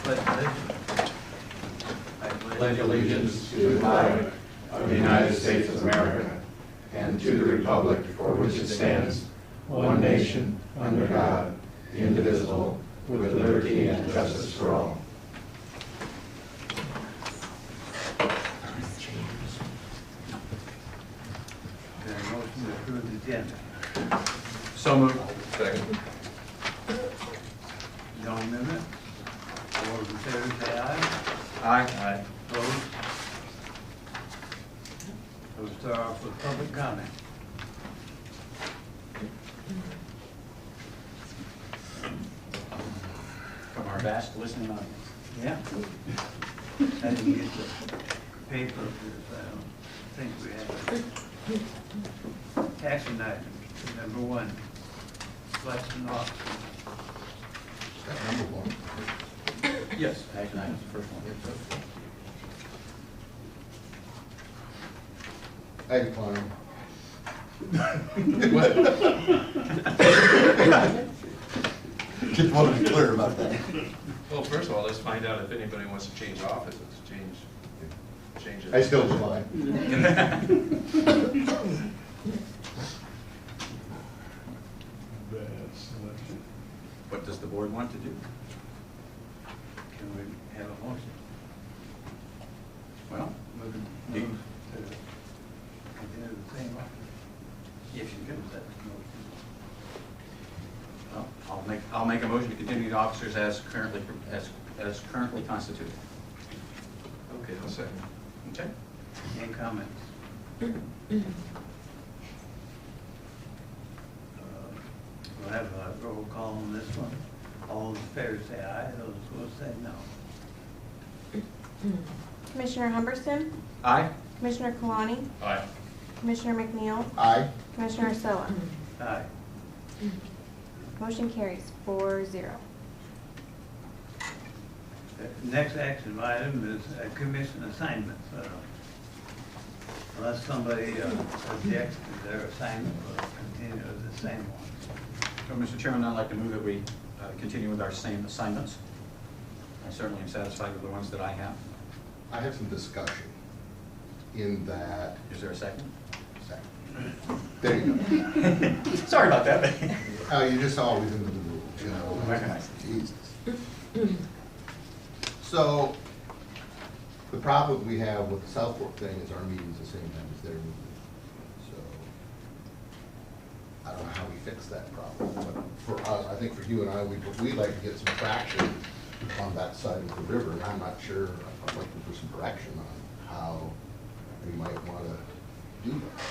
I pledge allegiance to the flag of the United States of America and to the republic for which it stands, one nation, under God, indivisible, with liberty and justice for all. Motion to approve the agenda. So moved. Second. No amendment. All those in favor say aye. Aye. Opposed? We'll start off with public comment. From our vast listening audience. Yeah. I didn't get the paper, because I don't think we have it. Action items, number one, election officer. Number one. Yes. Action item is the first one. I decline. Just want to be clear about that. Well, first of all, let's find out if anybody wants to change offices, change it. I still decline. What does the board want to do? Can we have a motion? Well, Move Do you- to continue the same office? if you Is could, that the motion? well, I'll make a motion to continue the officers as currently constituted. Okay, I'll second. Okay. Any comments? We'll have a roll call on this one. All those in favor say aye, those opposed say no. Commissioner Humberson, Aye. Commissioner Kalani, Aye. Commissioner McNeil, Aye. Commissioner Soa. Aye. Motion carries 4-0. The next action item is commission assignments. Unless somebody objects to their assignment, we'll continue with the same one. So, Mr. Chairman, I'd like to move that we continue with our same assignments. I certainly am satisfied with the ones that I have. I have some discussion in that. Is there a second? There you go. Sorry about that. You're just always into the rules, you know. I recognize Jesus. So, the problem we have with the South Fork thing is our meeting's the same time as their meeting. So, I don't know how we fix that problem, but for us, I think for you and I, we'd like to get some traction on that side of the river, and I'm not sure, I'm looking for some direction on how we might want to do that.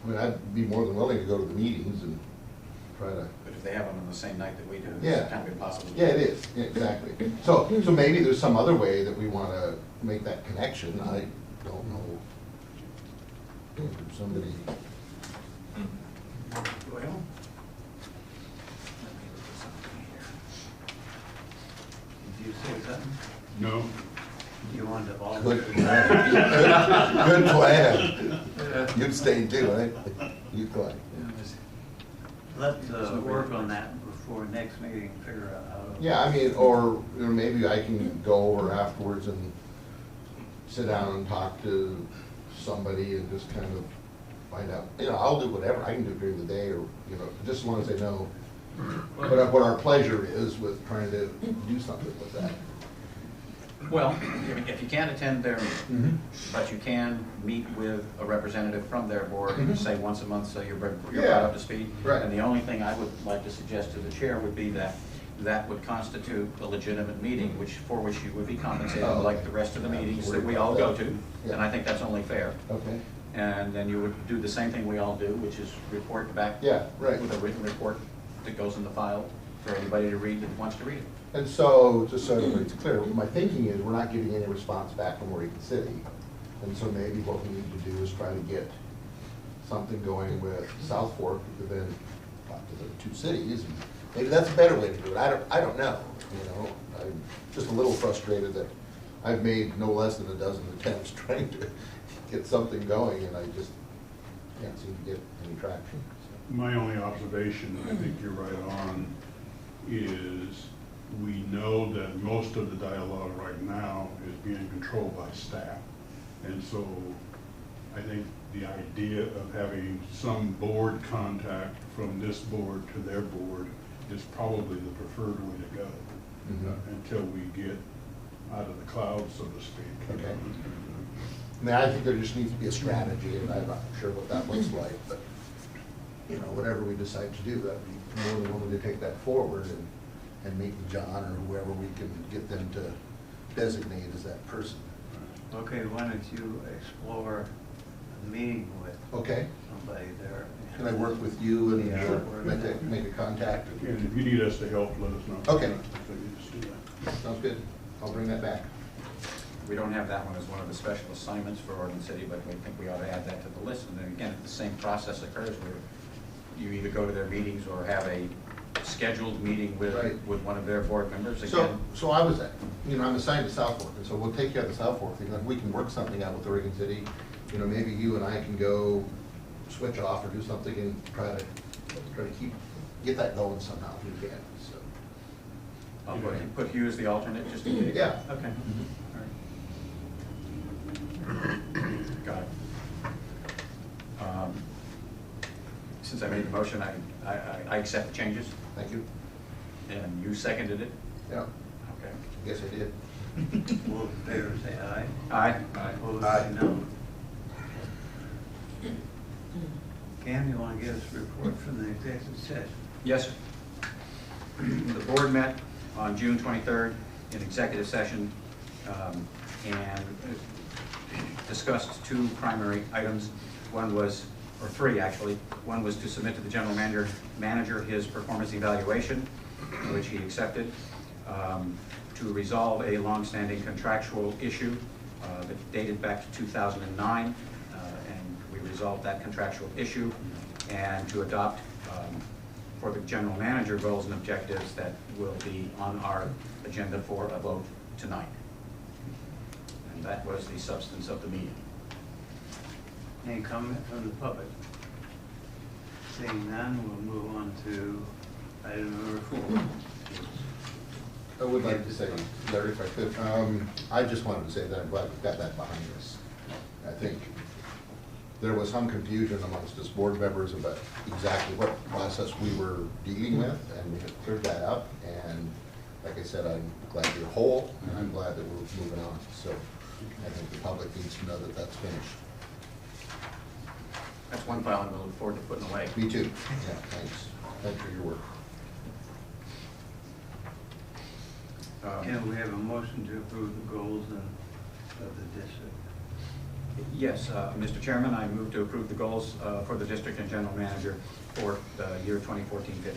I mean, I'd be more than willing to go to the meetings and try to. But if they have them on the same night that we do, Yeah. it's kind of impossible. Yeah, it is, yeah, exactly. So maybe there's some other way that we want to make that connection, I don't know. If somebody, Well, Did you say something? No. You wanted to good volunteer? plan. Good plan. You'd stay too, right? You'd go ahead. Let's work on that before next meeting, figure out how to. Yeah, I mean, or maybe I can go over afterwards and sit down and talk to somebody and just kind of find out, you know, I'll do whatever, I can do it during the day, or, you know, just as long as they know what our pleasure is with trying to do something with that. Well, if you can't attend their meeting, but you can meet with a representative from their board, say once a month, so you're brought up to speed. Right. And the only thing I would like to suggest to the chair would be that that would constitute a legitimate meeting, for which you would be compensated like the rest of the meetings that we all go to. Yeah. And I think that's only fair. Okay. And then you would do the same thing we all do, which is report back Yeah, right. with a written report that goes in the file for anybody to read that wants to read it. And so, just so everybody's clear, my thinking is we're not getting any response back from Oregon City. And so maybe what we need to do is try to get something going with South Fork, because then talk to the two cities. And maybe that's a better way to do it. I don't know, you know. I'm just a little frustrated that I've made no less than a dozen attempts trying to get something going, and I just can't seem to get any traction. My only observation, I think you're right on, is we know that most of the dialogue right now is being controlled by staff. And so I think the idea of having some board contact from this board to their board is probably the preferred way to go until we get out of the clouds, so to speak. Okay. I mean, I think there just needs to be a strategy, and I'm not sure what that looks like, but, you know, whatever we decide to do, I'd be more than willing to take that forward and meet with John or whoever we can get them to designate as that person. Okay, why don't you explore a meeting with Okay? somebody there? Can I work with you and Yeah. make a contact? And if you need us to help, let us know. Okay. So you just do that. Sounds good. I'll bring that back. We don't have that one as one of the special assignments for Oregon City, but we think we ought to add that to the list. And then again, if the same process occurs where you either go to their meetings or have a scheduled meeting with, Right. with one of their board members, So, again. so I was, you know, I'm assigned to South Fork, and so we'll take care of the South Fork thing. If we can work something out with Oregon City, you know, maybe you and I can go switch off or do something and try to get that going somehow if we can, so. I'll put you as the alternate, just in case. Yeah. Okay. All right. Got it. Since I made the motion, I accept the changes, Thank you. and you seconded it. Yeah, Okay. yes, I did. All in favor, say aye. Aye. Opposed, Aye. say no. Cam, you want to give us a report from the executive session? Yes, sir. The board met on June 23rd in executive session and discussed two primary items. One was, or three actually, one was to submit to the general manager his performance evaluation, which he accepted, to resolve a longstanding contractual issue that dated back to 2009, and we resolved that contractual issue, and to adopt for the general manager goals and objectives that will be on our agenda for a vote tonight. And that was the substance of the meeting. Any comment from the public? Seeing none, we'll move on to item number 4. I would like to say, Larry, if I could, I just wanted to say that I'm glad we've got that behind us. I think there was some confusion amongst us board members about exactly what process we were dealing with, and we have cleared that up. And like I said, I'm glad you're whole, and I'm glad that we're moving on. So I think the public needs to know that that's finished. That's one file I'm going to look forward to putting away. Me too. Yeah, thanks. Thanks for your work. Can we have a motion to approve the goals of the district? Yes, Mr. Chairman, I move to approve the goals for the district and general manager for the year 2014-15.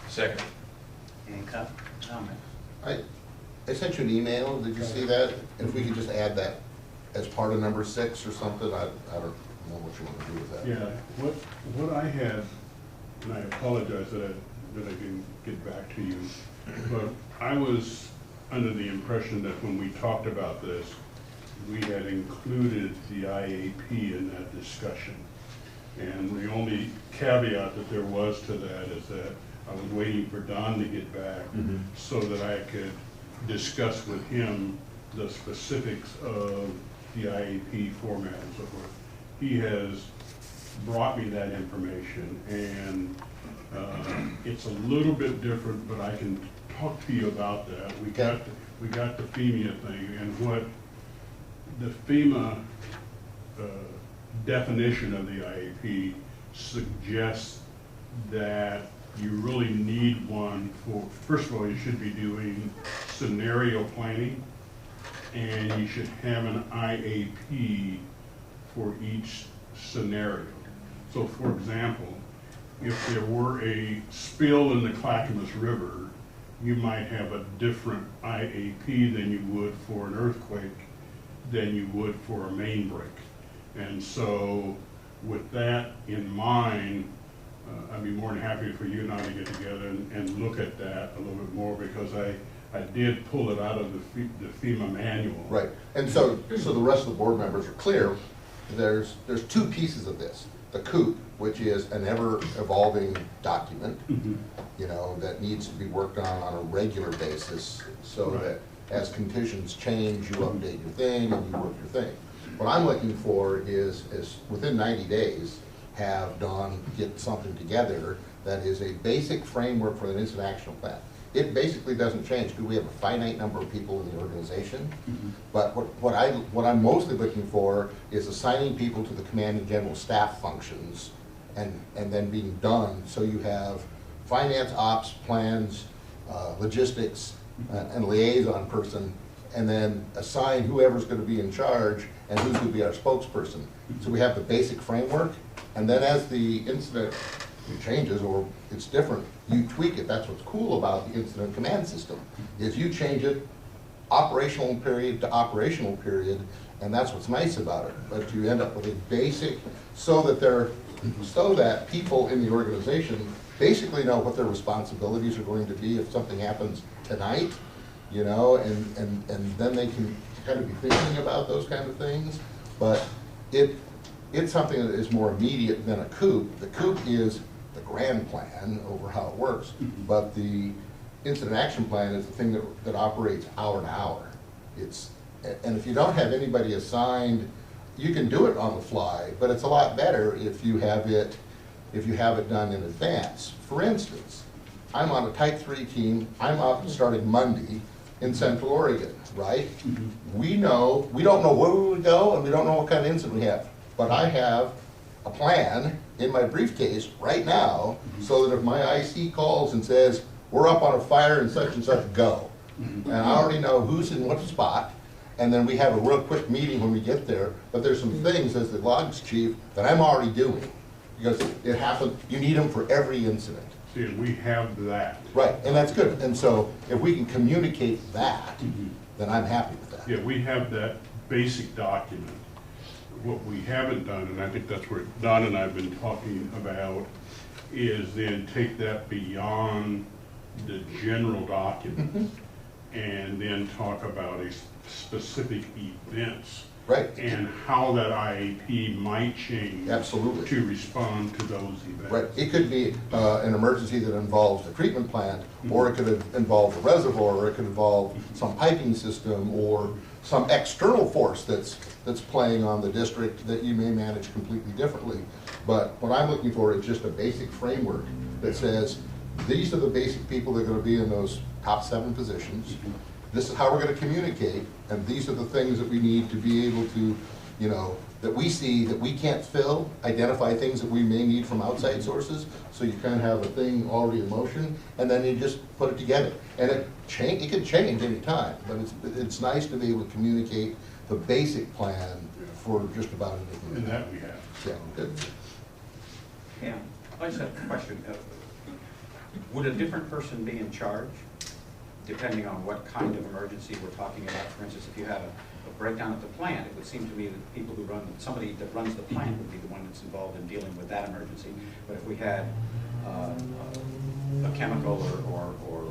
Second. Any comment? I sent you an email. Did you see that? If we could just add that as part of number 6 or something, I don't know what you want to do with that. Yeah, what I had, and I apologize that I didn't get back to you, but I was under the impression that when we talked about this, we had included the IAP in that discussion. And the only caveat that there was to that is that I was waiting for Don to get back so that I could discuss with him the specifics of the IAP format and so forth. He has brought me that information, and it's a little bit different, but I can talk to you about that. We got the FEMA thing, and what the FEMA definition of the IAP suggests that you really need one for, first of all, you should be doing scenario planning, and you should have an IAP for each scenario. So for example, if there were a spill in the Clackamas River, you might have a different IAP than you would for an earthquake, than you would for a main break. And so with that in mind, I'd be more than happy for you and I to get together and look at that a little bit more, because I did pull it out of the FEMA manual. Right, and so the rest of the board members are clear. There's 2 pieces of this. the COOP, which is an ever-evolving document, you know, that needs to be worked on a regular basis, so Right. that as conditions change, you update your thing and you work your thing. What I'm looking for is within 90 days, have Dawn get something together that is a basic framework for an incident action plan. It basically doesn't change because we have a finite number of people in the organization. But what I'm mostly looking for is assigning people to the command and general staff functions and then being done. So you have finance, ops, plans, logistics, and liaison person, and then assign whoever's going to be in charge and who's going to be our spokesperson. So we have the basic framework, and then as the incident changes or it's different, you tweak it. That's what's cool about the incident command system, is you change it operational period to operational period, and that's what's nice about it. But you end up with a basic, so that people in the organization basically know what their responsibilities are going to be if something happens tonight, you know, and then they can kind of be thinking about those kind of things. But it's something that is more immediate than a COOP. The COOP is the grand plan over how it works, but the incident action plan is the thing that operates hour to hour. And if you don't have anybody assigned, you can do it on the fly, but it's a lot better if you have it done in advance. For instance, I'm on a Type 3 team. I'm out starting Monday in Central Oregon, right? We don't know where we would go, and we don't know what kind of incident we have. But I have a plan in my briefcase right now, so that if my IC calls and says, we're up on a fire and such, go. And I already know who's in what spot, and then we have a real quick meeting when we get there. But there's some things as the logs chief that I'm already doing, because it happens, you need them for every incident. See, we have that. Right, and that's good. And so if we can communicate that, then I'm happy with that. Yeah, we have that basic document. What we haven't done, and I think that's where Don and I have been talking about, is then take that beyond the general document and then talk about a specific events. Right. And how that IAP might change. Absolutely. To respond to those events. Right. It could be an emergency that involves a treatment plant, or it could involve a reservoir, or it could involve some piping system, or some external force that's playing on the district that you may manage completely differently. But what I'm looking for is just a basic framework that says, these are the basic people that are going to be in those top 7 positions. This is how we're going to communicate, and these are the things that we need to be able to, you know, that we see that we can't fill, identify things that we may need from outside sources, so you kind of have a thing already in motion, and then you just put it together. And it can change any time, but it's nice to be able to communicate the basic plan for just about anything. And that we have. Yeah, good. Yeah, I just have a question. Would a different person be in charge, depending on what kind of emergency we're talking about? For instance, if you had a breakdown at the plant, it would seem to me that people who somebody that runs the plant would be the one that's involved in dealing with that emergency. But if we had a chemical or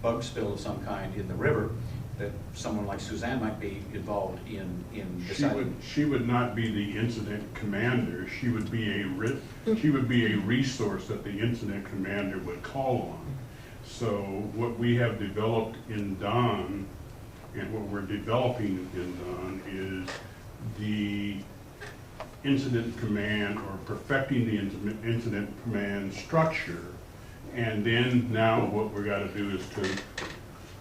bug spill of some kind in the river, that someone like Suzanne might be involved in deciding. She would not be the incident commander. She would be a resource that the incident commander would call on. So what we have developed in Don, and what we're developing in Don, is the incident command, or perfecting the incident command structure. And then now what we're got to do is to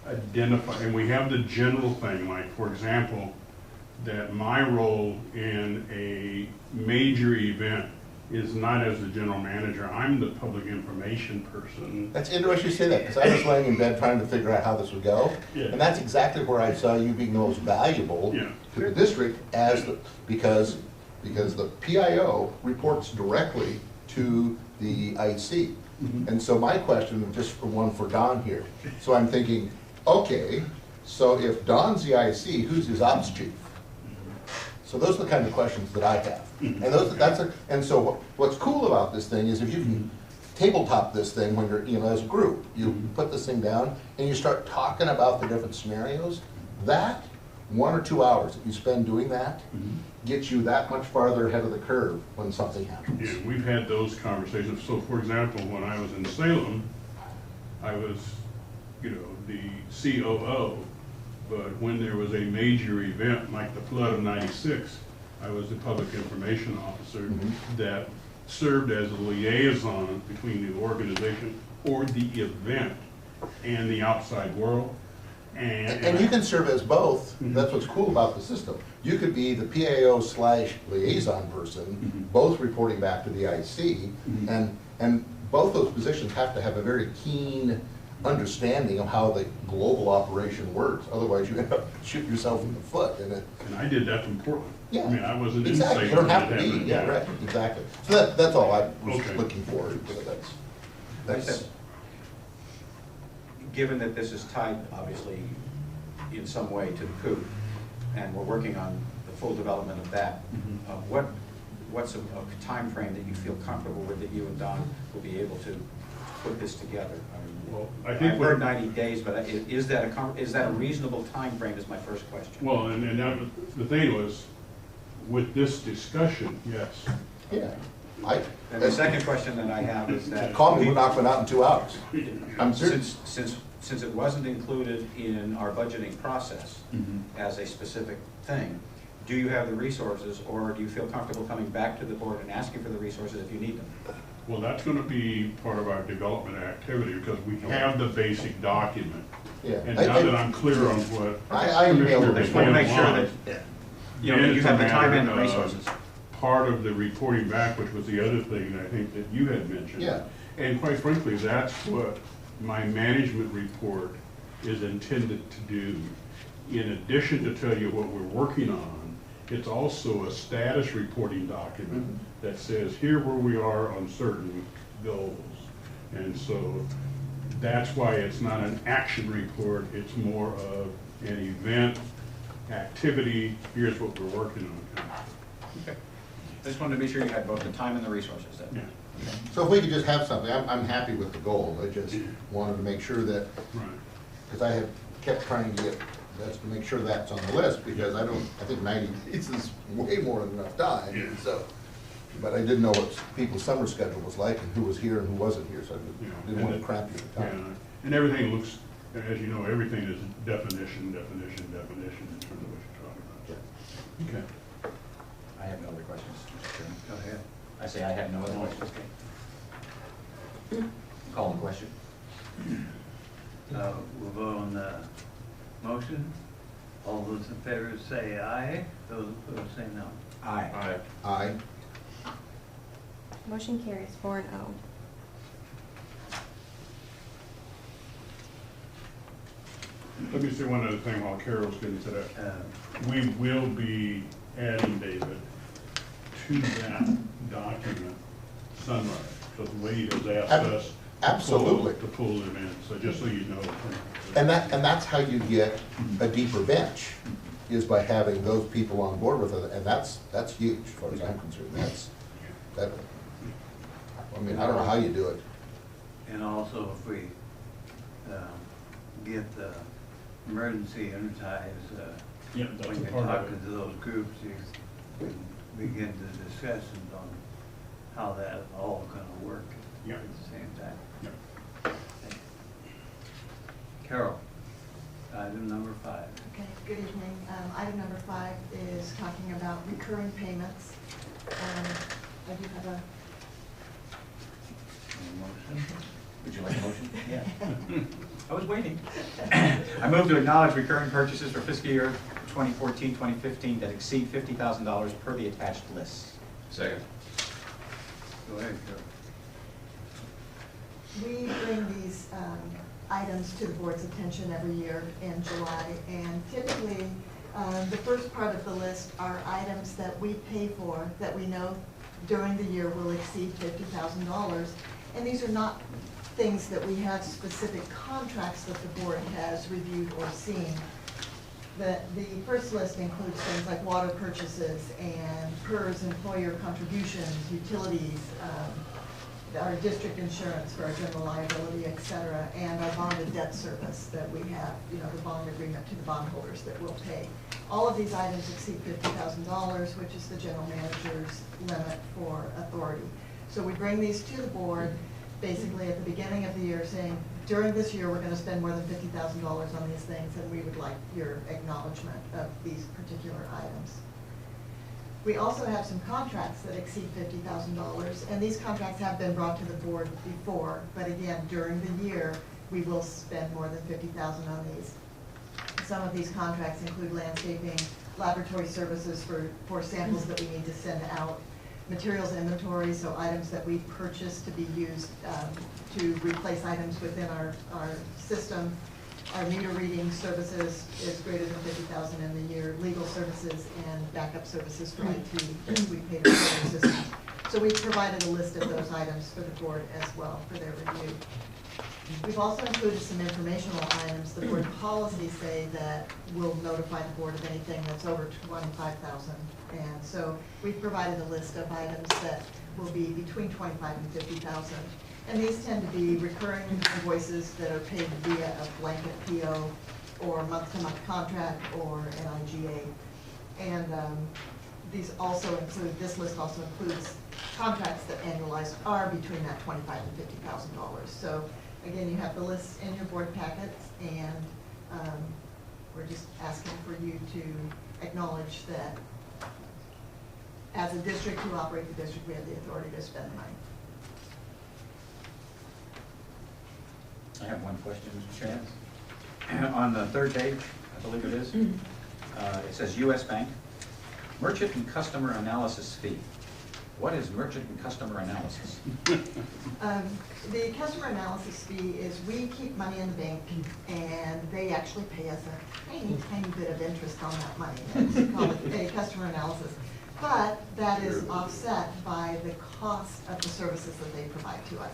identify, and we have the general thing, like for example, that my role in a major event is not as the general manager. I'm the public information person. That's interesting you say that, because I was laying in bed trying to figure out how this would go. Yeah. And that's exactly where I saw you being the most valuable to the district, because the PIO reports directly to the IC. And so my question, just for Don here, so I'm thinking, okay, so if Don's the IC, who's his ops chief? So those are the kind of questions that I have. And so what's cool about this thing is if you can tabletop this thing when you're, as a group, you put this thing down and you start talking about the different scenarios, that 1 or 2 hours that you spend doing that gets you that much farther ahead of the curve when something happens. Yeah, we've had those conversations. So for example, when I was in Salem, I was, you know, the COO, but when there was a major event like the flood of '96, I was the public information officer that served as a liaison between the organization or the event and the outside world. And you can serve as both. That's what's cool about the system. You could be the PAO/liaison person, both reporting back to the IC, and both those positions have to have a very keen understanding of how the global operation works. Otherwise, you end up shooting yourself in the foot. And I did that from Portland. yeah, I mean, I wasn't in exactly. Salem. You don't have to when it be. happened. Yeah, right. Exactly. So that's all I was Okay. looking for. So that's Given that this is tied, obviously, in some way to the coup, and we're working on the full development of that, what's a timeframe that you feel comfortable with that you and Don will be able to put this together? I mean, Well, I think I've heard 90 days, but is that a reasonable timeframe is my first question. Well, and that was, the thing was, with this discussion, yes. yeah. And the second question that I have is that. Call me, we'll knock one out in 2 hours. I'm serious. Since it wasn't included in our budgeting process as a specific thing, do you have the resources, or do you feel comfortable coming back to the board and asking for the resources if you need them? Well, that's gonna be part of our development activity, because we have the basic document. Yeah. And now that I'm clear on what I Commissioner emailed I just want to make sure McMahon that, you know, that you have the time and the resources. Part of the reporting back, which was the other thing I think that you had mentioned. Yeah. And quite frankly, that's what my management report is intended to do. In addition to tell you what we're working on, it's also a status reporting document that says here where we are on certain goals. And so that's why it's not an action report, it's more of an event, activity, here's what we're working on. Okay. I just wanted to be sure you had both the time and the resources then. Yeah, So if we could just have something, I'm happy with the goal. I just wanted to make sure that, right. because I have kept trying to get, that's to make sure that's on the list, because I think 90 days is way more than enough time. Yeah. So, but I didn't know what people's summer schedule was like and who was here and who wasn't here, so I didn't want to cramp you the Yeah, time. and everything looks, as you know, everything is definition in terms of what you're talking about. Okay. I have no other questions, Mr. Chairman. Go ahead. I say I have no other questions. Call the question. We'll vote on the motion. All those in favor say aye, those opposed say no. Aye. Aye. Motion carries 4-0. Let me say one other thing while Carol's getting to that. We will be adding, David, to that document, Sunrise, because Wade has asked us Absolutely. to pull them in, so just so you know. And that's how you get a deeper bench, is by having those people on board with it, and that's huge, as far as I'm concerned. I mean, I don't know how you do it. And also if we get the emergency enterprise, Yeah, that's when a you're part of talking it. to those groups, you can begin the discussions on how that all gonna work Yeah. at the same time. Yeah. Carol, item number 5. Okay, good evening. Item number 5 is talking about recurring payments. I do have a, Motion? Would you like a motion? Yeah. I was waiting. I move to acknowledge recurring purchases for fiscal year 2014-2015 that exceed $50,000 per the attached list. Second. Go ahead, Carol. we bring these items to the board's attention every year in July, and typically, the first part of the list are items that we pay for that we know during the year will exceed $50,000. And these are not things that we have specific contracts that the board has reviewed or seen. The first list includes things like water purchases and PERS employer contributions, utilities, our district insurance for our general liability, et cetera, and our bonded debt service that we have, you know, the bond agreement to the bondholders that will pay. All of these items exceed $50,000, which is the general manager's limit for authority. So we bring these to the board basically at the beginning of the year saying, during this year, we're going to spend more than $50,000 on these things, and we would like your acknowledgement of these particular items. We also have some contracts that exceed $50,000, and these contracts have been brought to the board before, but again, during the year, we will spend more than $50,000 on these. Some of these contracts include landscaping, laboratory services for samples that we need to send out, materials inventory, so items that we purchase to be used to replace items within our system. Our meter reading services is greater than $50,000 in the year, legal services and backup services for IT that we pay for our system. So we've provided a list of those items for the board as well for their review. We've also included some informational items. The board policies say that we'll notify the board of anything that's over $25,000. And so we've provided a list of items that will be between $25,000 and $50,000. And these tend to be recurring invoices that are paid via a blanket PO or month-to-month contract or an IGA. And these also include, this list also includes contracts that annualized are between that $25,000 and $50,000. So again, you have the list in your board packets, and we're just asking for you to acknowledge that as a district who operate the district, we have the authority to spend the money. I have one question, Mr. Chairman. On the third page, I believe it is, it says U.S. Bank, merchant and customer analysis fee. What is merchant and customer analysis? The customer analysis fee is we keep money in the bank, and they actually pay us a tiny, tiny bit of interest on that money. It's called a customer analysis. But that is offset by the cost of the services that they provide to us.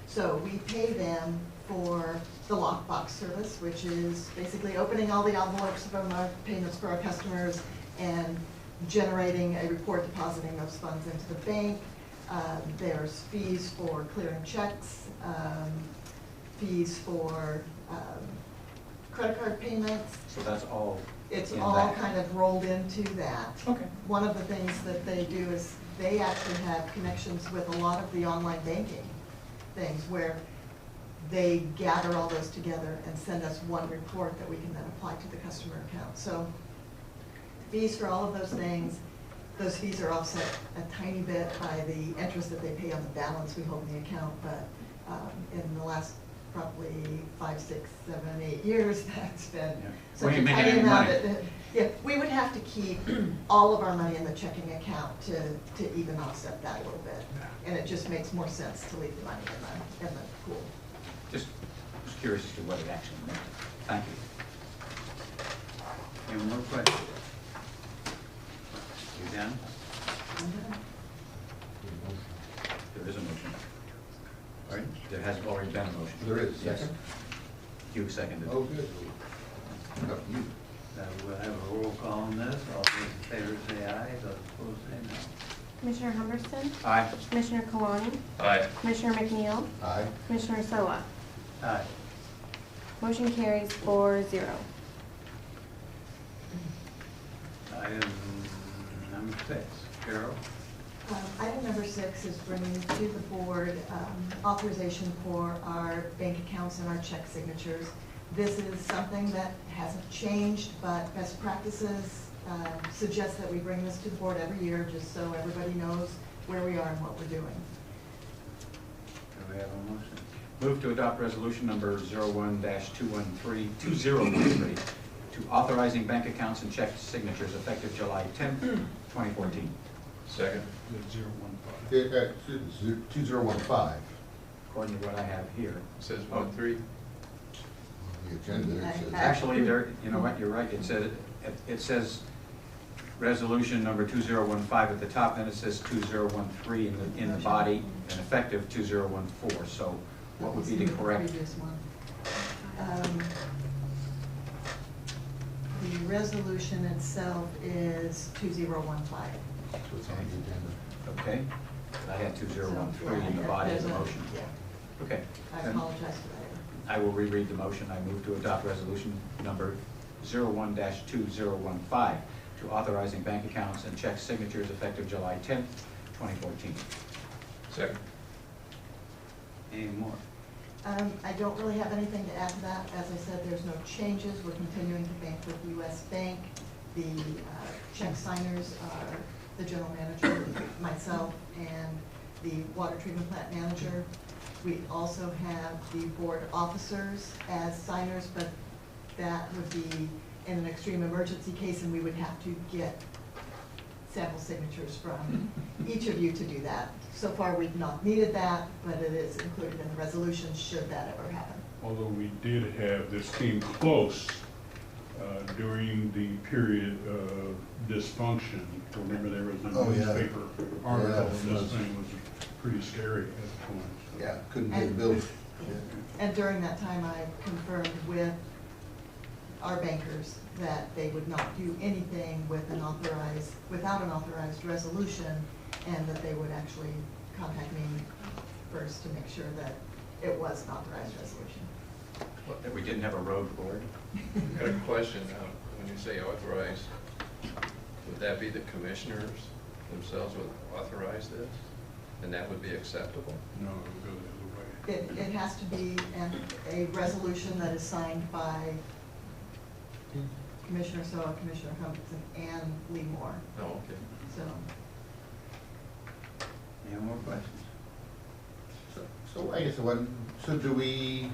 So we pay them for the lockbox service, which is basically opening all the envelopes from our payments for our customers and generating a report depositing those funds into the bank. There's fees for clearing checks, fees for credit card payments. So that's all It's in all that. kind of rolled into that. Okay. One of the things that they do is they actually have connections with a lot of the online banking things where they gather all those together and send us one report that we can then apply to the customer account. So fees for all of those things, those fees are offset a tiny bit by the interest that they pay on the balance we hold in the account, but in the last probably 5, 6, 7, 8 years, that's been We such a ain't making tiny any amount money. that, yeah, we would have to keep all of our money in the checking account to even offset that a little bit. And it just makes more sense to leave the money in the pool. Just curious as to what it actually meant. Thank you. Any more questions? You done? There is a motion. All right, there has already been a motion. There is, Yes. second? You seconded. Oh, good. Up to you. We'll have a roll call on this. All those in favor say aye, those opposed say no. Commissioner Humberson? Aye. Commissioner Kalani? Aye. Commissioner McNeil? Aye. Commissioner Soa? Aye. Motion carries 4-0. Item number 6, Carol. Item number 6 is bringing to the board authorization for our bank accounts and our check signatures. This is something that hasn't changed, but best practices suggest that we bring this to the board every year just so everybody knows where we are and what we're doing. Do we have a motion? Move to adopt resolution number 01-2013 to authorizing bank accounts and check signatures effective July 10th, 2014. Second. 2015. According to what I have here. It says 1-3. The agenda there says. Actually, there, you know what, you're right. It says resolution number 2015 at the top, then it says 2013 in the body, and effective 2014. So what would be the correct? Previous one. The resolution itself is 2015. That's what's on the agenda. Okay. I had 2013 in the body of the motion. Yeah, Okay. I Then apologize for that. I will reread the motion. I move to adopt resolution number 01-2015 to authorizing bank accounts and check signatures effective July 10th, 2014. Second. Any more? I don't really have anything to add to that. As I said, there's no changes. We're continuing to bank with U.S. Bank. The check signers are the general manager, myself, and the water treatment plant manager. We also have the board officers as signers, but that would be in an extreme emergency case, and we would have to get sample signatures from each of you to do that. So far, we've not needed that, but it is included in the resolution should that ever happen. Although we did have, this came close during the period of dysfunction. Remember, there was a Oh, yeah. newspaper article, Yeah, and this thing was pretty scary at the point. So. Yeah, couldn't pay the bills. And during that time, I confirmed with our bankers that they would not do anything with without an authorized resolution, and that they would actually contact me first to make sure that it was an authorized resolution. That we didn't have a road board? I got a question now. When you say authorized, would that be the commissioners themselves would authorize this? And that would be acceptable? No, it would go the other way. It has to be a resolution that is signed by Commissioner Soa, Commissioner Humphrey, and Lee Moore. Oh, okay. So, Any more questions? So I guess so do we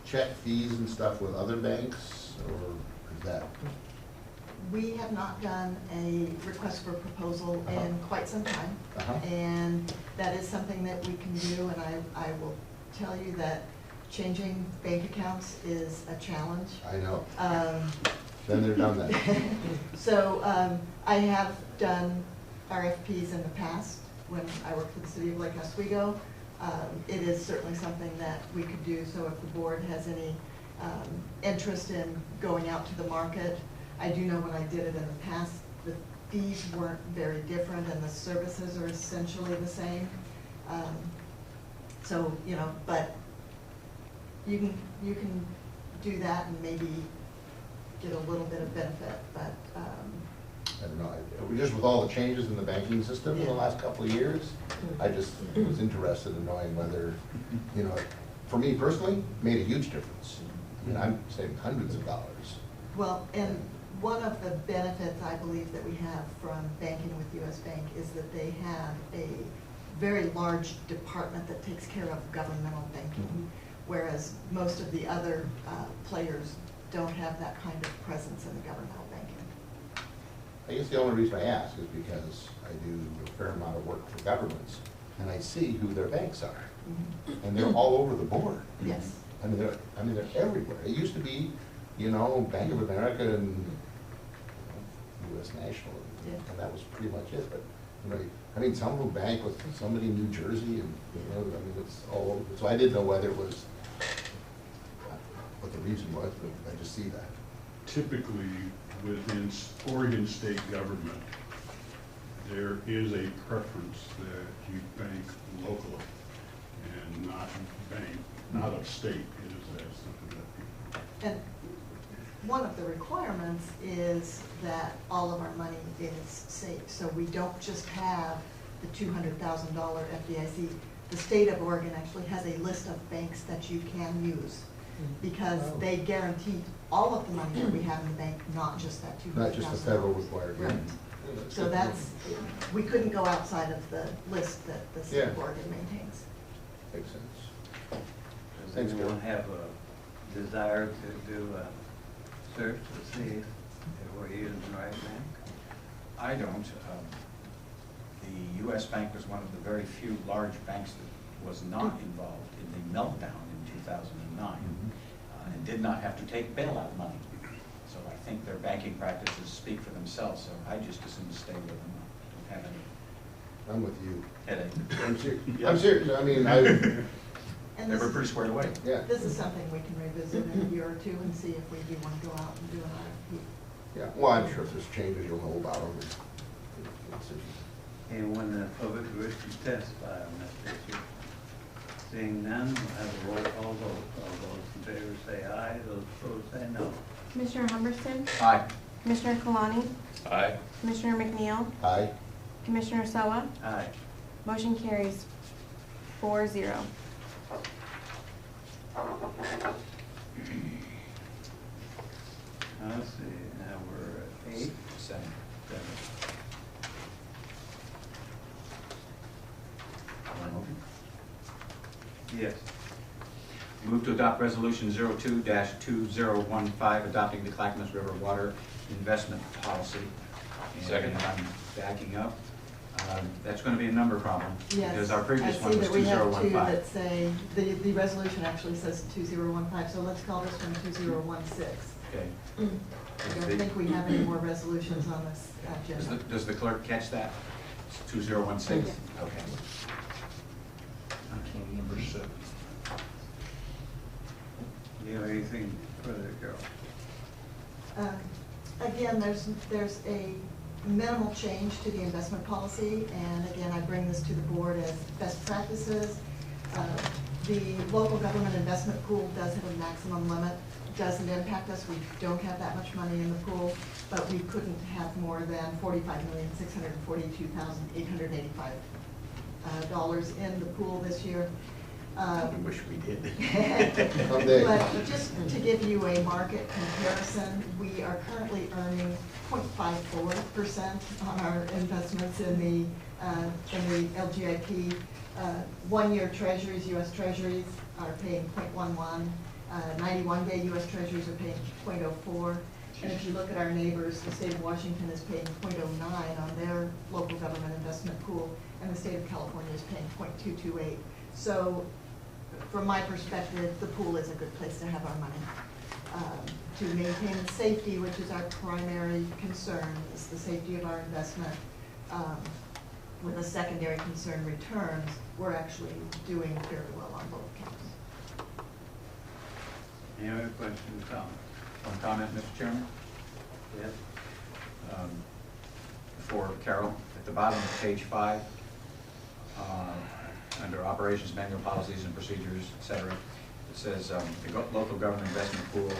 check fees and stuff with other banks, or is that? we have not done a request for proposal in quite some time. Uh-huh. And that is something that we can do, and I will tell you that changing bank accounts is a challenge. I know. Then they're done then. So I have done RFPs in the past when I worked for the city of Lake Oswego. It is certainly something that we could do, so if the board has any interest in going out to the market. I do know when I did it in the past, the fees weren't very different and the services are essentially the same. So, you know, but you can do that and maybe get a little bit of benefit, but I don't know, just with all the changes in the banking system in the last couple of years, I just was interested in knowing whether, you know, for me personally, made a huge difference. I mean, I'm saving hundreds of dollars. well, and one of the benefits I believe that we have from banking with U.S. Bank is that they have a very large department that takes care of governmental banking, whereas most of the other players don't have that kind of presence in the governmental banking. I guess the only reason I ask is because I do a fair amount of work for governments, and I see who their banks are, and they're all over the board. Yes. I mean, they're everywhere. It used to be, you know, Bank of America and U.S. National, Yeah. and that was pretty much it. But, you know, I mean, some of them bank with somebody in New Jersey, and, you know, I mean, it's all over. So I didn't know whether it was, what the reason was, but I just see that. Typically, within Oregon state government, there is a preference that you bank locally and not bank, not of state. It is something that people. And one of the requirements is that all of our money is safe. So we don't just have the $200,000 FDIC. The state of Oregon actually has a list of banks that you can use because they guarantee all of the money that we have in the bank, not just that $200,000. Not just the federal required. Right. So that's, we couldn't go outside of the list that the state of Yeah. Oregon maintains. Makes sense. Does Thanks, anyone Bill. have a desire to do a search to see if we're using the right bank? I don't. The U.S. Bank was one of the very few large banks that was not involved in the meltdown in 2009 and did not have to take bailout money. So I think their banking practices speak for themselves, so I just assume to stay with them. I don't have any I'm with you. headache. I'm serious. I'm serious. I mean, And They this were pretty squared away. yeah. This is something we can revisit in a year or two and see if we do want to go out and do an RFP. Yeah, well, I'm sure if there's changes, you'll know about them. Anyone in the public who wishes to testify on this issue? Seeing none, we'll have a roll call vote. All those in favor say aye, those opposed say no. Commissioner Humberston? Aye. Commissioner Kalani? Aye. Commissioner McNeil? Aye. Commissioner Soa? Aye. Motion carries 4-0. Let's see, now we're at 8. 7. Yes. Move to adopt resolution 02-2015, adopting the Clackamas River Water Investment Policy. And Second. I'm backing up. That's going to be a number problem. Yes. Because our previous one was I see that we have two 2015. that say, the resolution actually says 2015, so let's call this one 2016. Okay. I don't think we have any more resolutions on this agenda. Does the clerk catch that? It's 2016? Yes. Okay. Number 7. Do you have anything further, Carol? Again, there's a minimal change to the investment policy, and again, I bring this to the board as best practices. The local government investment pool does have a maximum limit. Doesn't impact us, we don't have that much money in the pool, but we couldn't have more than $45,642,885 in the pool this year. We wish we did. But just to give you a market comparison, we are currently earning 0.54% on our investments in the LGIP. 1-year treasuries, U.S. treasuries are paying 0.11. 91-day U.S. treasuries are paying 0.04. And if you look at our neighbors, the state of Washington is paying 0.09 on their local government investment pool, and the state of California is paying 0.228. So from my perspective, the pool is a good place to have our money. To maintain the safety, which is our primary concern, is the safety of our investment, with a secondary concern, returns, we're actually doing fairly well on both counts. Any other questions, comments? One comment, Mr. Chairman? Yes? For Carol, at the bottom of page 5, under operations manual policies and procedures, et cetera, it says the local government investment pool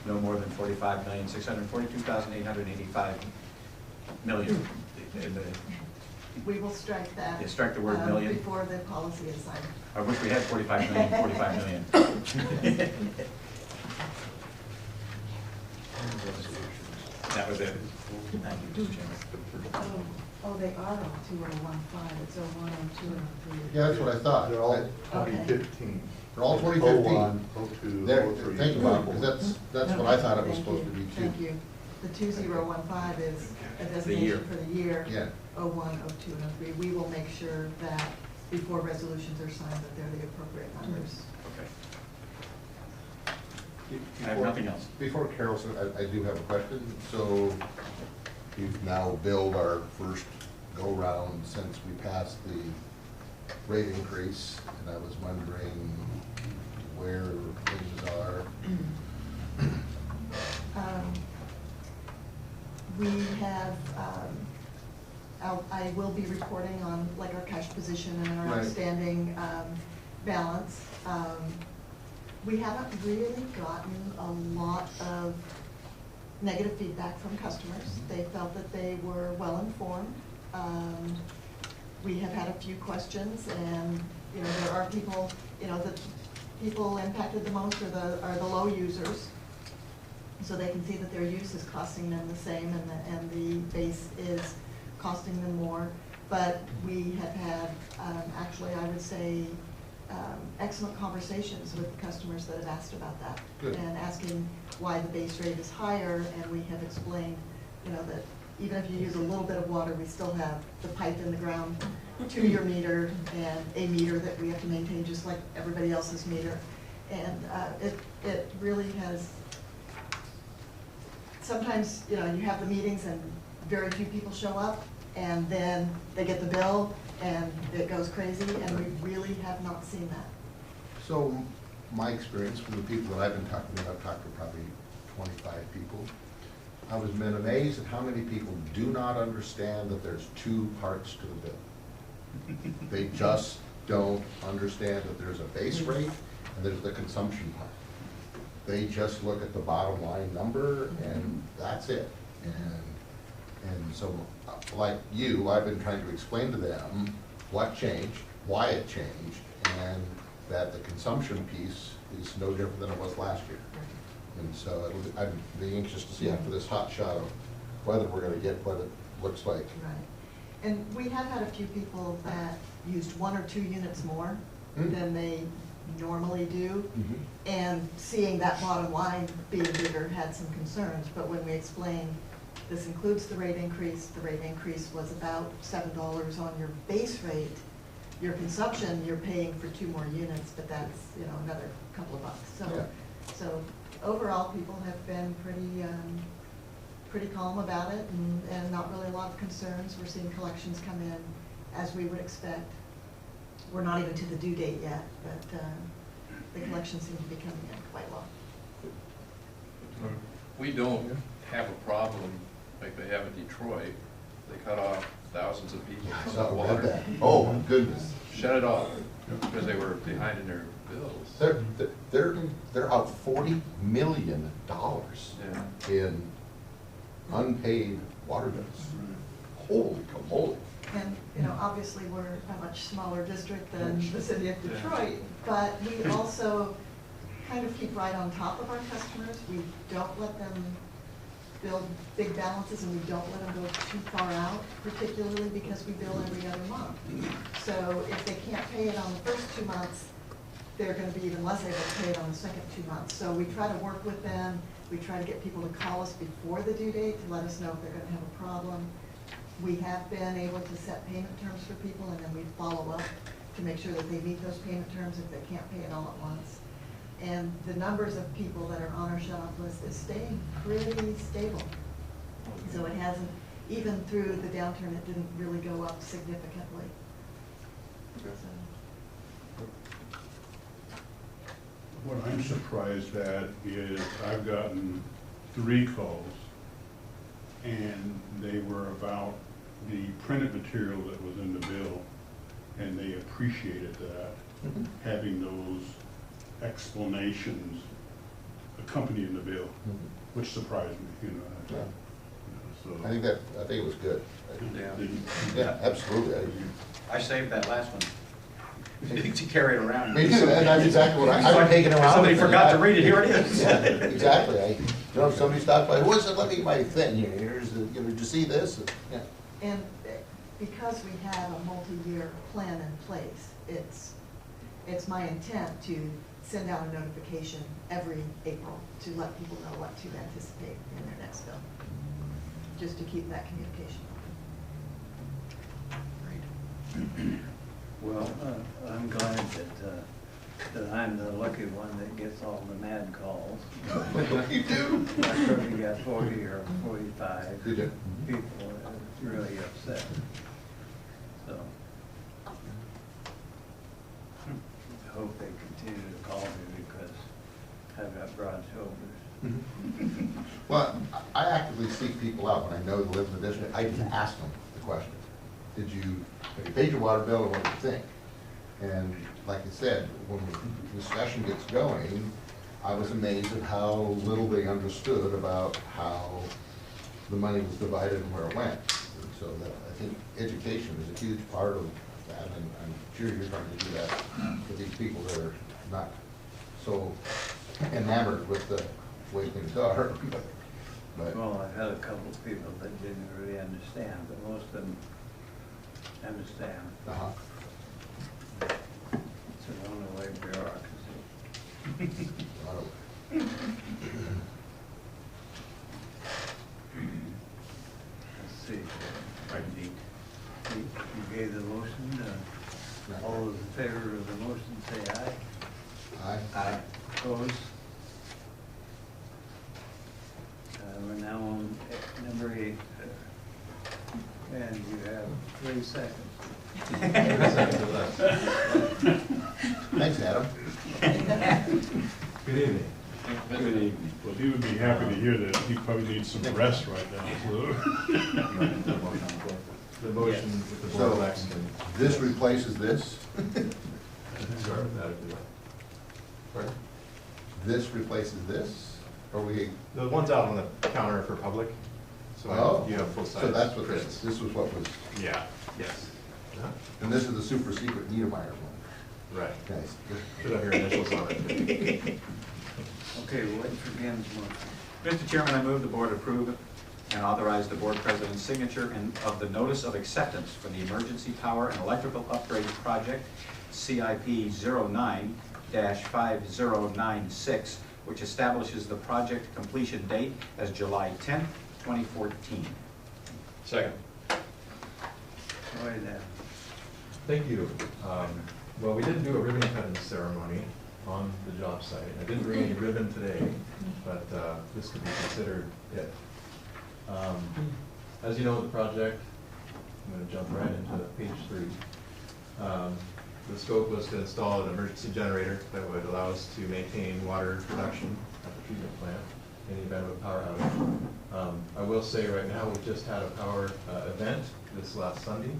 no more than $45,642,885 million. We will strike that. Yeah, strike the word million. Before the policy is signed. I wish we had 45 million, 45 million. That was it. Thank you, Mr. Chairman. Oh, they are on 2015, it's 01, 02, and 03. Yeah, that's what I thought. They're all Okay. 2015. They're all 2015. 01, 02, There, 03. think about it, because that's what I thought it was Thank supposed you, to be too. Thank you. The 2015 is a year. designation for the year. Yeah. 01, 02, and 03. We will make sure that before resolutions are signed, that they're the appropriate numbers. Okay. I have nothing else. Before Carol, I do have a question. So we've now billed our first go-round since we passed the rate increase, and I was wondering where things are. We have, I will be reporting on like our cash position and our Right. outstanding balance. We haven't really gotten a lot of negative feedback from customers. They felt that they were well informed. We have had a few questions, and there are people, the people impacted the most are the low users. So they can see that their use is costing them the same, and the base is costing them more. But we have had, actually, I would say, excellent conversations with the customers that have asked about that. Good. And asking why the base rate is higher, and we have explained, that even if you use a little bit of water, we still have the pipe in the ground to your meter, and a meter that we have to maintain just like everybody else's meter. And it really has, sometimes, you have the meetings and very few people show up, and then they get the bill, and it goes crazy, and we really have not seen that. So my experience from the people that I've been talking to, I've talked to probably 25 people. I was been amazed at how many people do not understand that there's two parts to the bill. They just don't understand that there's a base rate and there's the consumption part. They just look at the bottom line number and that's it. And so, like you, I've been trying to explain to them what changed, why it changed, and that the consumption piece is no different than it was last year. And so I'd be anxious to see after this hot shot of whether we're gonna get what it looks like. Right. And we have had a few people that used 1 or 2 units more than they normally do. And seeing that bottom line being bigger had some concerns. But when we explained this includes the rate increase was about $7 on your base rate. Your consumption, you're paying for 2 more units, but that's, you know, another couple of bucks. So, Yeah. so overall, people have been pretty calm about it and not really a lot of concerns. We're seeing collections come in as we would expect. We're not even to the due date yet, but the collections seem to be coming in quite well. We don't have a problem like they have in Detroit. They cut off thousands of people I from saw the read water. that. Oh, my goodness. Shut it off because they were behind in their bills. They're out $40 million Yeah. in unpaid water bills. Holy moly. And, you know, obviously, we're a much smaller district than the city of Detroit, but we also kind of keep right on top of our customers. We don't let them build big balances, and we don't let them go too far out, particularly because we bill every other month. So if they can't pay it on the first 2 months, they're gonna be even less able to pay it on the second 2 months. So we try to work with them. We try to get people to call us before the due date to let us know if they're gonna have a problem. We have been able to set payment terms for people, and then we follow up to make sure that they meet those payment terms if they can't pay it all at once. And the numbers of people that are on our shut-off list is staying pretty stable. So it hasn't, even through the downturn, it didn't really go up significantly. So, What I'm surprised at is I've gotten 3 calls, and they were about the printed material that was in the bill, and they appreciated that, having those explanations accompanying the bill, which surprised me, you know. Yeah. So, I think it was good. Yeah. Yeah, absolutely. I saved that last one to carry it around. Me too, and that's exactly what I've been taking around. Somebody with me. forgot to read it, here it is. Yeah, exactly. You know, somebody stopped by, what's it, let me get my thing here, here's the, you know, did you see this? Yeah. And because we have a multi-year plan in place, it's my intent to send out a notification every April to let people know what to anticipate in their next bill, just to keep that communication open. Well, I'm glad that I'm the lucky one that gets all the mad calls. You do? I probably got 40 or 45 You do? people that's really upset. So, I hope they continue to call me because I've got broad shoulders. Well, I actively seek people out when I know they live in the district. I just ask them the question. Have you paid your water bill, or what do you think? And like I said, when the discussion gets going, I was amazed at how little they understood about how the money was divided and where it went. And so that, I think education is a huge part of that, and I'm sure you're trying to do that for these people that are not so enamored with the way things are. But Well, I've had a couple of people that didn't really understand, but most of them understand. uh-huh. It's an only bureaucracy. Let's see. You gave the motion. All those in favor of the motion say aye. Aye. Opposed? We're now on number 8. And you have 3 seconds. Thanks, Adam. Good evening. Good evening. Well, he would be happy to hear that. He probably needs some rest right now, so. The motion with the Board So, of Elections. this replaces this? Sorry, that'd be. Pardon? This replaces this? Or we, The one's out on the counter for public, so oh, you have full size. so that's what prints. this was what was, Yeah, yes. and this is the super secret Niedermeyer one. Right. Nice. Should have your initials on it. Okay, we're waiting for Dan's motion. Mr. Chairman, I move the board approve and authorize the board president's signature of the notice of acceptance for the emergency power and electrical upgrade project, CIP 09-5096, which establishes the project completion date as July 10th, 2014. Second. Go ahead, Dan. Thank you. Well, we didn't do a ribbon cutting ceremony on the job site. I didn't bring any ribbon today, but this could be considered it. As you know, the project, I'm going to jump right into page 3. The scope was to install an emergency generator that would allow us to maintain water production at the treatment plant in the event of a power outage. I will say right now, we just had a power event this last Sunday.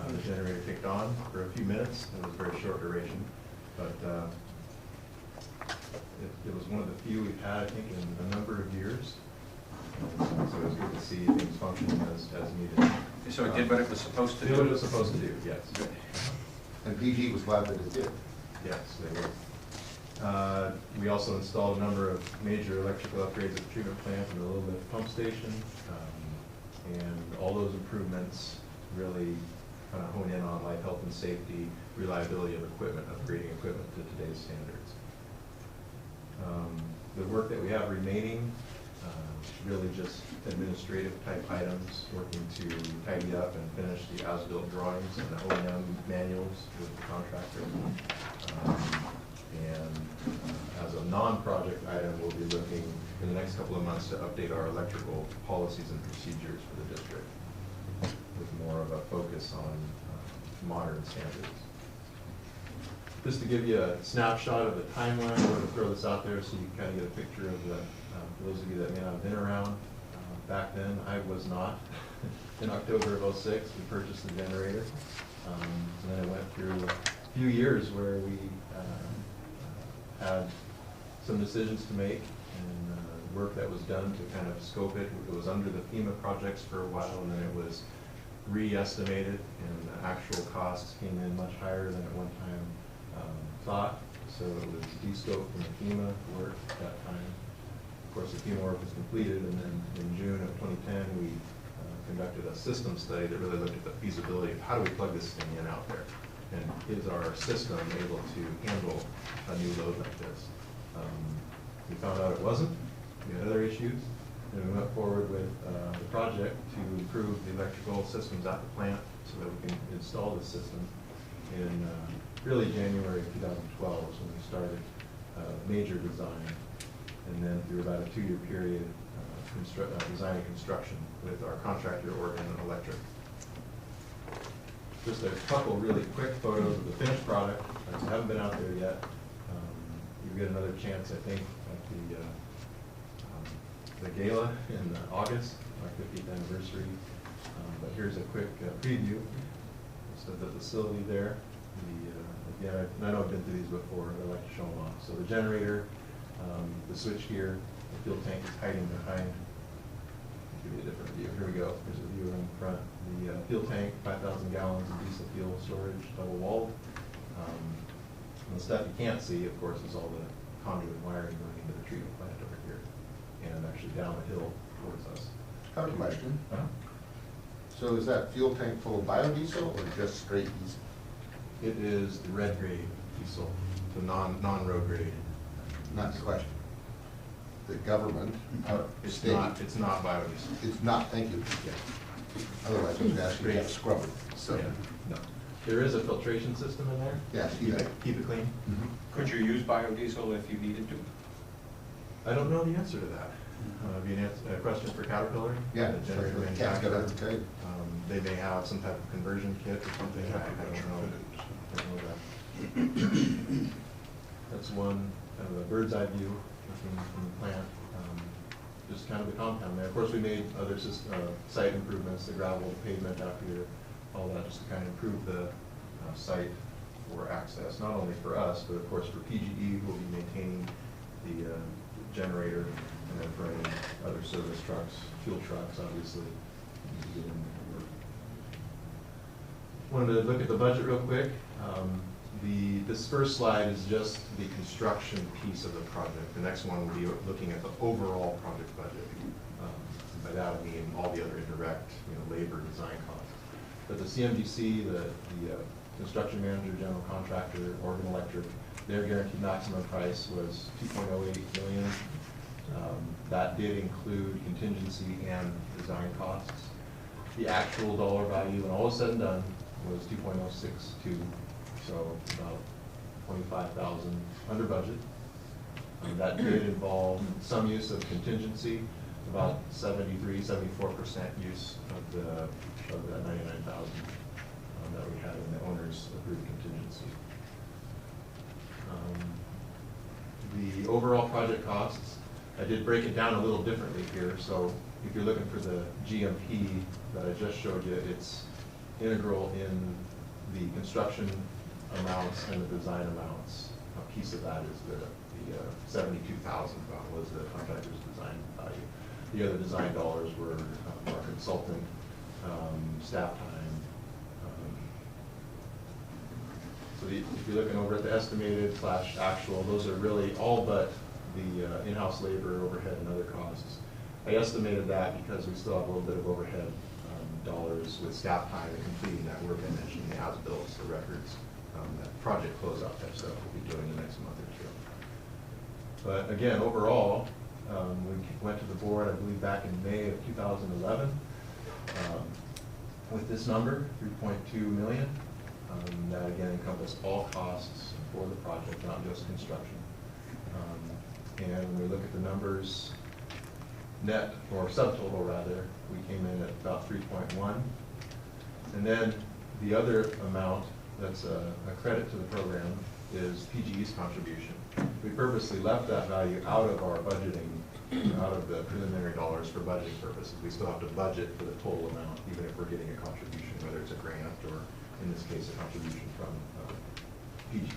The generator kicked on for a few minutes. It was a very short duration, but it was one of the few we've had, I think, in a number of years. So it was good to see things functioning as needed. So it did what it was supposed to Did what it do? was supposed to do, yes. Good. And PG was glad that it did. Yes, they were. We also installed a number of major electrical upgrades at the treatment plant and a little bit of pump station. And all those improvements really kind of hone in on life, health, and safety, reliability of equipment, upgrading equipment to today's standards. The work that we have remaining, really just administrative type items, working to tidy up and finish the as-built drawings and the O&M manuals with the contractor. As a non-project item, we'll be looking in the next couple of months to update our electrical policies and procedures for the district with more of a focus on modern standards. Just to give you a snapshot of the timeline, I'm going to throw this out there so you can kind of get a picture of the, for those of you that may not have been around back then. I was not. In October of '06, we purchased the generator. And then it went through a few years where we had some decisions to make and work that was done to kind of scope it. It was under the FEMA projects for a while, and then it was re-estimated, and the actual costs came in much higher than at one time thought. So it was de-scoped from the FEMA work at that time. Of course, the FEMA work was completed, and then in June of 2010, we conducted a system study that really looked at the feasibility of how do we plug this thing in out there, and is our system able to handle a new load like this? We found out it wasn't. We had other issues, and we went forward with the project to improve the electrical systems at the plant so that we can install this system in really January of 2012 is when we started major design, and then through about a 2-year period, design and construction with our contractor, Oregon Electric. Just a couple really quick photos of the finished product. If you haven't been out there yet, you get another chance, I think, at the gala in August, our 50th anniversary. But here's a quick preview just of the facility there. Again, I know I've been through these before, but I like to show them off. So the generator, the switchgear, the fuel tank is hiding behind. Give you a different view. Here we go. Here's a view in front. The fuel tank, 5,000 gallons of diesel fuel storage, double walled. And the stuff you can't see, of course, is all the conduit wiring going into the treatment plant over here, and actually down the hill towards us. I have a question. Uh-huh. So is that fuel tank full of biodiesel or just straight diesel? It is the red grade diesel, the non-road grade. Not the question. The government, It's state. not biodiesel. It's not, thank you. Yeah. Otherwise, I was asking you to scrub it. So, Yeah, no. There is a filtration system in there. yeah, see Keep that. keep it clean. Could you use biodiesel if you needed to? I don't know the answer to that. Be a question for Caterpillar. Yeah, the generator the cat's got manufacturer. it, okay. They may have some type of conversion kit or something. I don't know that. That's one kind of a bird's eye view looking from the plant. Just kind of the compound there. Of course, we made other site improvements, the gravel pavement out here, all that, just to kind of improve the site for access, not only for us, but of course for PGE, who will be maintaining the generator, and then for any other service trucks, fuel trucks, obviously. Wanted to look at the budget real quick. This first slide is just the construction piece of the project. The next one will be looking at the overall project budget. By that I mean all the other indirect, labor, design costs. But the CMDC, the construction manager, general contractor, Oregon Electric, their guaranteed maximum price was $2.08 million. That did include contingency and design costs. The actual dollar value, when all was said and done, was 2.062, so about 25,000 under budget. That did involve some use of contingency, about 74% use of that 99,000 that we had in the owner's approved contingency. The overall project costs, I did break it down a little differently here. So if you're looking for the GMP that I just showed you, it's integral in the construction amounts and the design amounts. A piece of that is the 72,000 was the contractor's design value. The other design dollars were our consultant, staff time. So if you're looking over at the estimated / actual, those are really all but the in-house labor, overhead, and other costs. I estimated that because we still have a little bit of overhead dollars with staff time and completing that work I mentioned, the as-bills, the records, that project closeout type stuff we'll be doing the next month or two. But again, overall, we went to the board, I believe, back in May of 2011 with this number, $3.2 million. That again encompassed all costs for the project, not just construction. And when we look at the numbers, net, or subtotal rather, we came in at about 3.1. And then the other amount that's a credit to the program is PGE's contribution. We purposely left that value out of our budgeting, out of the preliminary dollars for budgeting purposes. We still have to budget for the total amount, even if we're getting a contribution, whether it's a grant or, in this case, a contribution from PGE.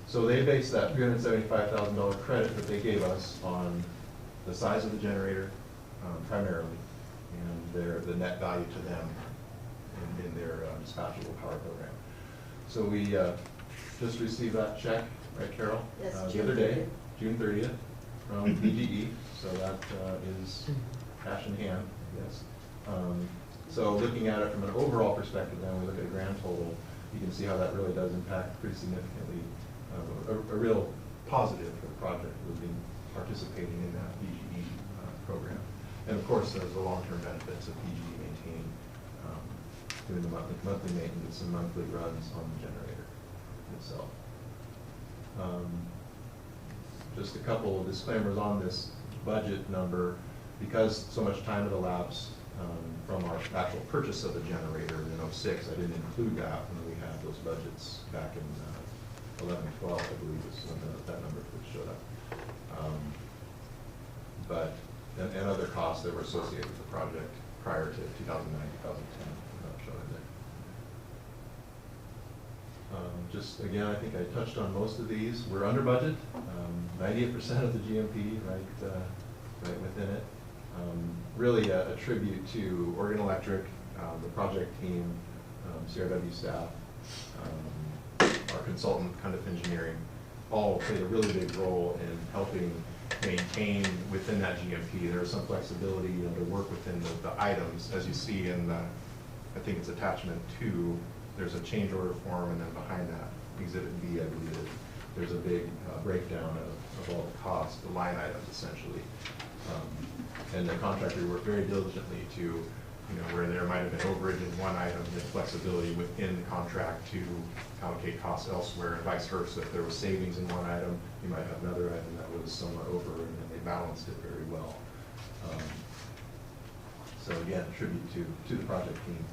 So they based that $375,000 credit that they gave us on the size of the generator, primarily, and the net value to them in their dispatchable power program. So we just received that check, right, Carol? Yes, the other day, June 30th, from PGE. So that is cash in hand, yes. So looking at it from an overall perspective, then we look at a grand total, you can see how that really does impact pretty significantly, a real positive for the project was being participating in that PGE program. And of course, there's the long-term benefits of PGE maintaining, doing the monthly maintenance and monthly runs on the generator itself. Just a couple of disclaimers on this budget number. Because so much time had elapsed from our actual purchase of the generator in 2006, I didn't include that when we had those budgets back in 11, 12, I believe is when that number showed up. And other costs that were associated with the project prior to 2009, 2010, shown in there. Just again, I think I touched on most of these. We're under budget, 98% of the GMP, right within it. Really a tribute to Oregon Electric, the project team, CRW staff, our consultant, Conduct Engineering, all played a really big role in helping maintain within that GMP. There's some flexibility, to work within the items, as you see in the, I think it's attachment 2. There's a change order form, and then behind that, Exhibit B, I believe, there's a big breakdown of all the costs, the line items essentially. And the contractor worked very diligently to, where there might have been overage in one item, there's flexibility within the contract to allocate costs elsewhere, and vice versa. If there was savings in one item, you might have another item that was somewhat over, and then they balanced it very well. So again, a tribute to the project team.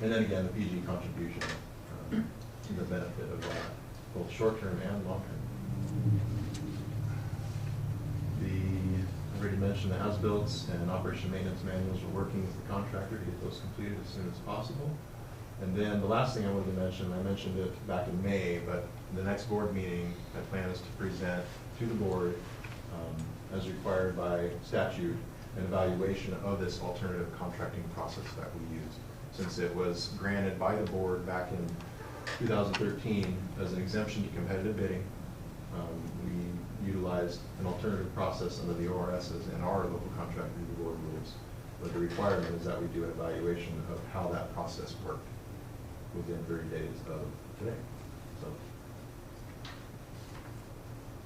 And then again, the PG contribution, the benefit of that, both short-term and long-term. mentioned the as-bills and operation maintenance manuals. We're working with the contractor to get those completed as soon as possible. And then the last thing I wanted to mention, I mentioned it back in May, but the next board meeting, my plan is to present to the board, as required by statute, an evaluation of this alternative contracting process that we use. Since it was granted by the board back in 2013 as an exemption to competitive bidding, we utilized an alternative process under the ORSs and our local contract review board rules. But the requirement is that we do an evaluation of how that process worked within 30 days of today. So,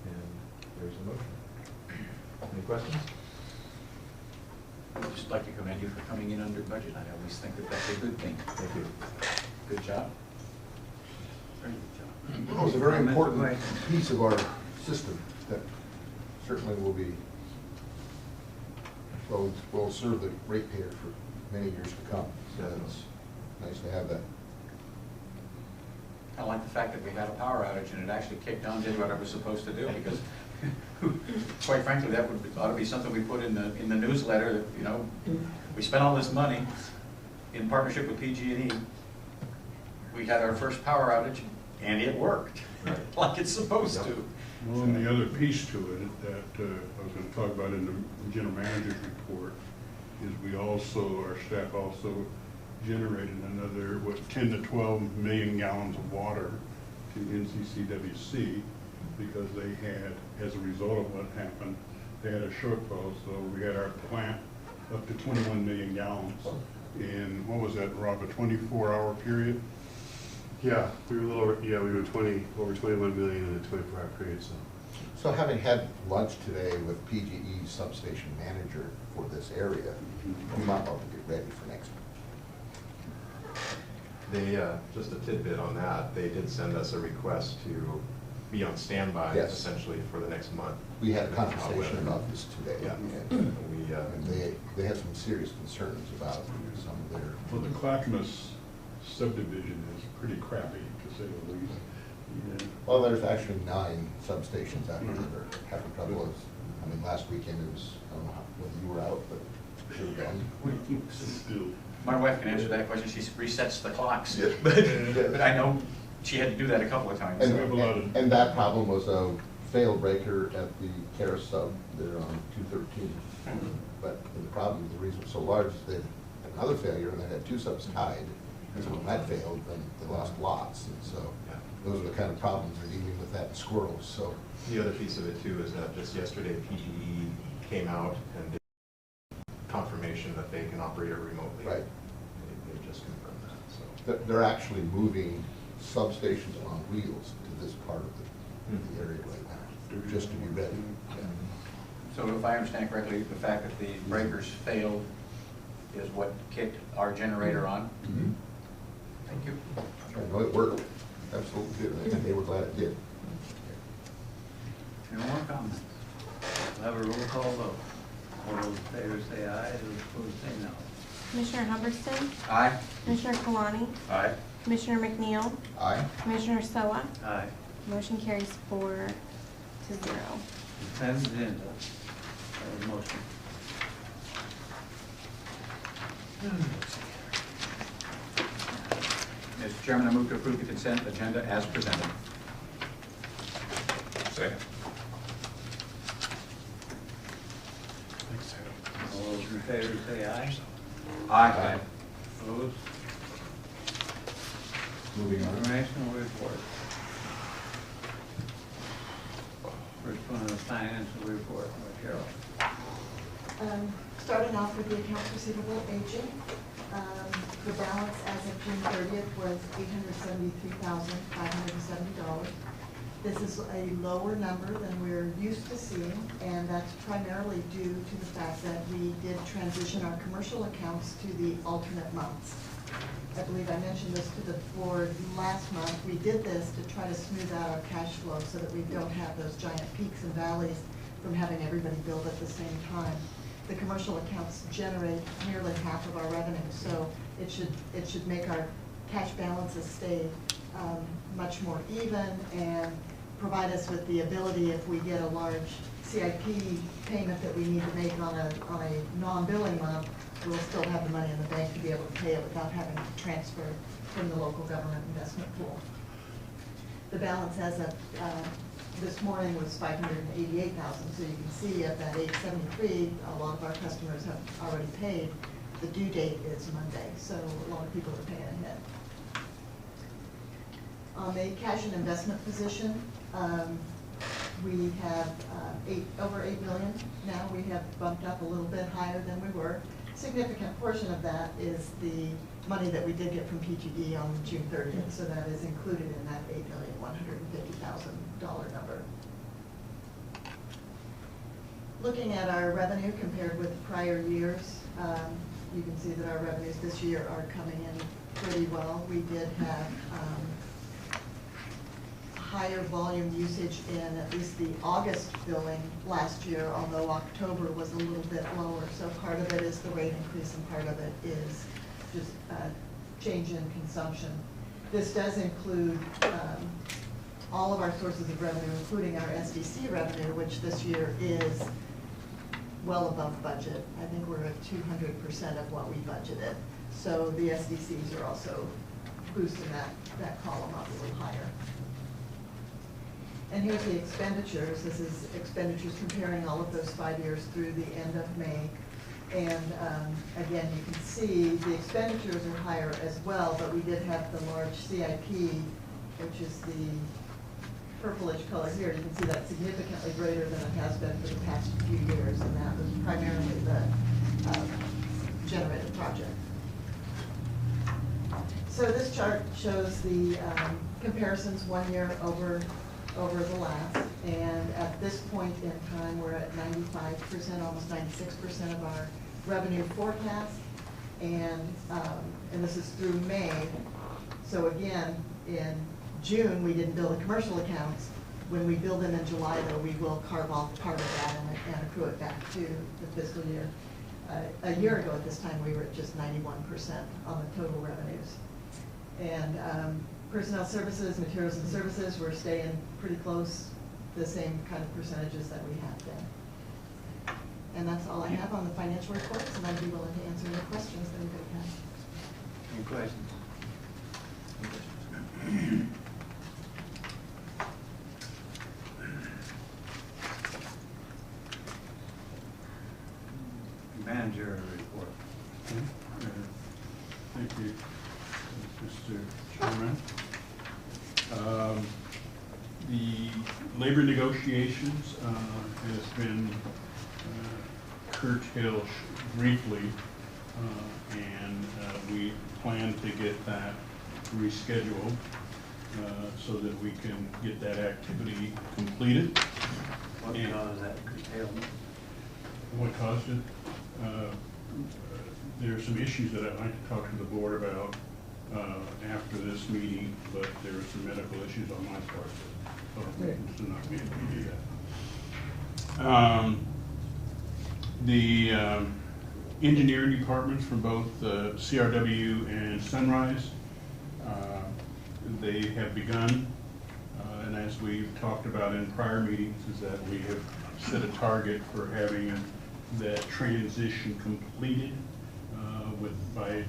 and there's a motion. Any questions? I'd just like to commend you for coming in under budget. I always think that that's a good thing. Thank you. Good job. Very good job. Well, it's a very Mr. important White. piece of our system that certainly will serve the ratepayer for many years to come. So it's nice to have that. I like the fact that we had a power outage and it actually kicked on, did what it was supposed to do, because quite frankly, that ought to be something we put in the newsletter, that, you know, we spent all this money in partnership with PG&E. We had our first power outage and it worked like it's supposed to. Well, and the other piece to it that I was going to talk about in the general manager's report is we also, our staff also generated another, 10 to 12 million gallons of water to NCCWC because they had, as a result of what happened, they had a shortfall. So we had our plant up to 21 million gallons in, what was that, Rob, a 24-hour period? Yeah, we were a little over, we were over 21 million in a 24-hour period, so. So having had lunch today with PGE's substation manager for this area, you might want to get ready for next week. They, just a tidbit on that, they did send us a request to be on standby Yes. essentially for the next month. We had a conversation about this today. Yeah. And We, they had some serious concerns about some of their. Well, the Clackamas subdivision is pretty crappy, to say the least. Yeah. Well, there's actually 9 substations out here that are having trouble. I mean, last weekend it was, I don't know whether you were out, but should have been. Still. My wife can answer that question. She resets the clocks. Yeah. But I know she had to do that a couple of times. And, We have a lot of- and that problem was a failed breaker at the Caris sub there on 213. But the problem, the reason it was so large is they had another failure and they had 2 subs tied. And so when that failed, then they lost lots. And so those are the kind of problems they're dealing with that in squirrels. So the other piece of it too is that just yesterday PGE came out and did confirmation that they can operate it remotely. Right. They just confirmed that. So they're actually moving substations on wheels to this part of the area right now, just to be ready. So if I understand correctly, the fact that the breakers failed is what kicked our generator on? Mm-hmm. Thank you. I know it worked. Absolutely did. And they were glad it did. Any more comments? We'll have a roll call vote. All those in favor say aye, those opposed say no. Commissioner Hubbardston? Aye. Commissioner Kalani? Aye. Commissioner McNeil? Aye. Commissioner Soa? Aye. Motion carries 4-0. Consent agenda. Motion. Mr. Chairman, I move to approve the consent agenda as presented. Second. All those in favor say aye. Aye. Opposed? Moving on. Informational report. First one is the financial report by Carol. Starting off with the accounts receivable aging, the balance as of June 30th was $873,570. This is a lower number than we're used to seeing, and that's primarily due to the fact that we did transition our commercial accounts to the alternate months. I believe I mentioned this to the board last month. We did this to try to smooth out our cash flow so that we don't have those giant peaks and valleys from having everybody billed at the same time. The commercial accounts generate nearly half of our revenue, so it should make our cash balances stay much more even and provide us with the ability, if we get a large CIP payment that we need to make on a non-billing month, we'll still have the money in the bank to be able to pay it without having to transfer from the local government investment pool. The balance as of this morning was $588,000, so you can see of that $873, a lot of our customers have already paid. The due date is Monday, so a lot of people are paying ahead. On the cash and investment position, we have over $8 million now. We have bumped up a little bit higher than we were. A significant portion of that is the money that we did get from PGD on June 30th, so that is included in that $8,150,000 number. Looking at our revenue compared with prior years, you can see that our revenues this year are coming in pretty well. We did have higher volume usage in at least the August billing last year, although October was a little bit lower. So part of it is the rate increase and part of it is just change in consumption. This does include all of our sources of revenue, including our SDC revenue, which this year is well above budget. I think we're at 200% of what we budgeted. So the SDCs are also boosting that column up a little higher. And here's the expenditures. This is expenditures comparing all of those 5 years through the end of May. And again, you can see the expenditures are higher as well, but we did have the large CIP, which is the purplish color here. You can see that's significantly greater than it has been for the past few years, and that was primarily the generator project. So this chart shows the comparisons 1 year over the last, and at this point in time, we're at 95%, almost 96% of our revenue forecast, and this is through May. So again, in June, we didn't bill the commercial accounts. When we bill them in July, though, we will carve off part of that and accrue it back to the fiscal year. A year ago at this time, we were at just 91% on the total revenues. And personnel services, materials and services, we're staying pretty close, the same kind of percentages that we have been. And that's all I have on the financial reports, and I'd be willing to answer any questions that anybody has. Any questions? Manager report. Thank you, Mr. Chairman. The labor negotiations has been curtailed briefly, and we plan to get that rescheduled so that we can get that activity completed. What caused that curtailment? What caused it? There are some issues that I'd like to talk to the board about after this meeting, but there are some medical issues on my part that not be able to do that. The engineering departments from both CRW and Sunrise, they have begun, and as we've talked about in prior meetings, is that we have set a target for having that transition completed by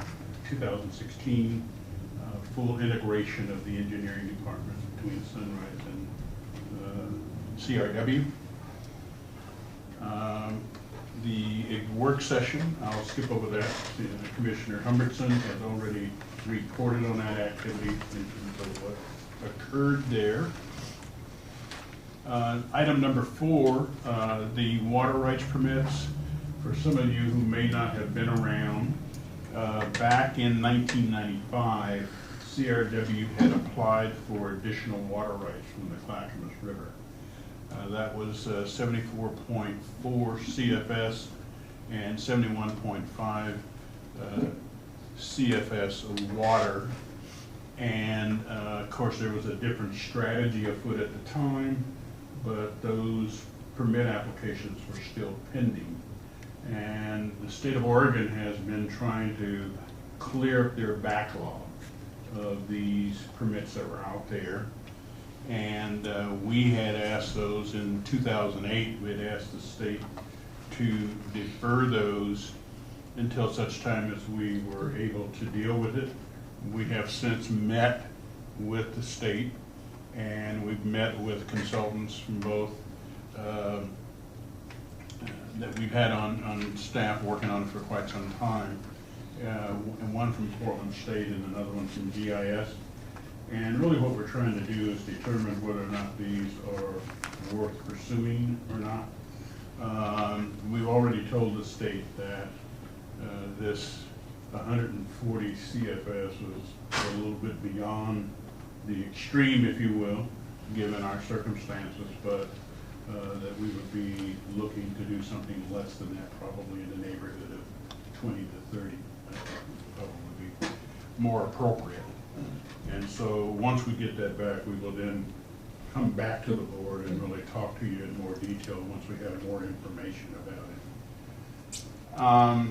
2016, full integration of the engineering department between Sunrise and CRW. The work session, I'll skip over that. Commissioner Humbertson has already reported on that activity in terms of what occurred there. Item number 4, the water rights permits. For some of you who may not have been around, back in 1995, CRW had applied for additional water rights from the Clackamas River. That was 74.4 CFS and 71.5 CFS of water. And of course, there was a different strategy afoot at the time, but those permit applications were still pending. And the state of Oregon has been trying to clear up their backlog of these permits that were out there. And we had asked those in 2008, we had asked the state to defer those until such time as we were able to deal with it. We have since met with the state, and we've met with consultants from both that we've had on staff working on it for quite some time, and one from Portland State and another one from GIS. And really what we're trying to do is determine whether or not these are worth pursuing or not. We've already told the state that this 140 CFS was a little bit beyond the extreme, if you will, given our circumstances, but that we would be looking to do something less than that, probably in the neighborhood of 20 to 30, probably be more appropriate. And so once we get that back, we will then come back to the board and really talk to you in more detail once we have more information about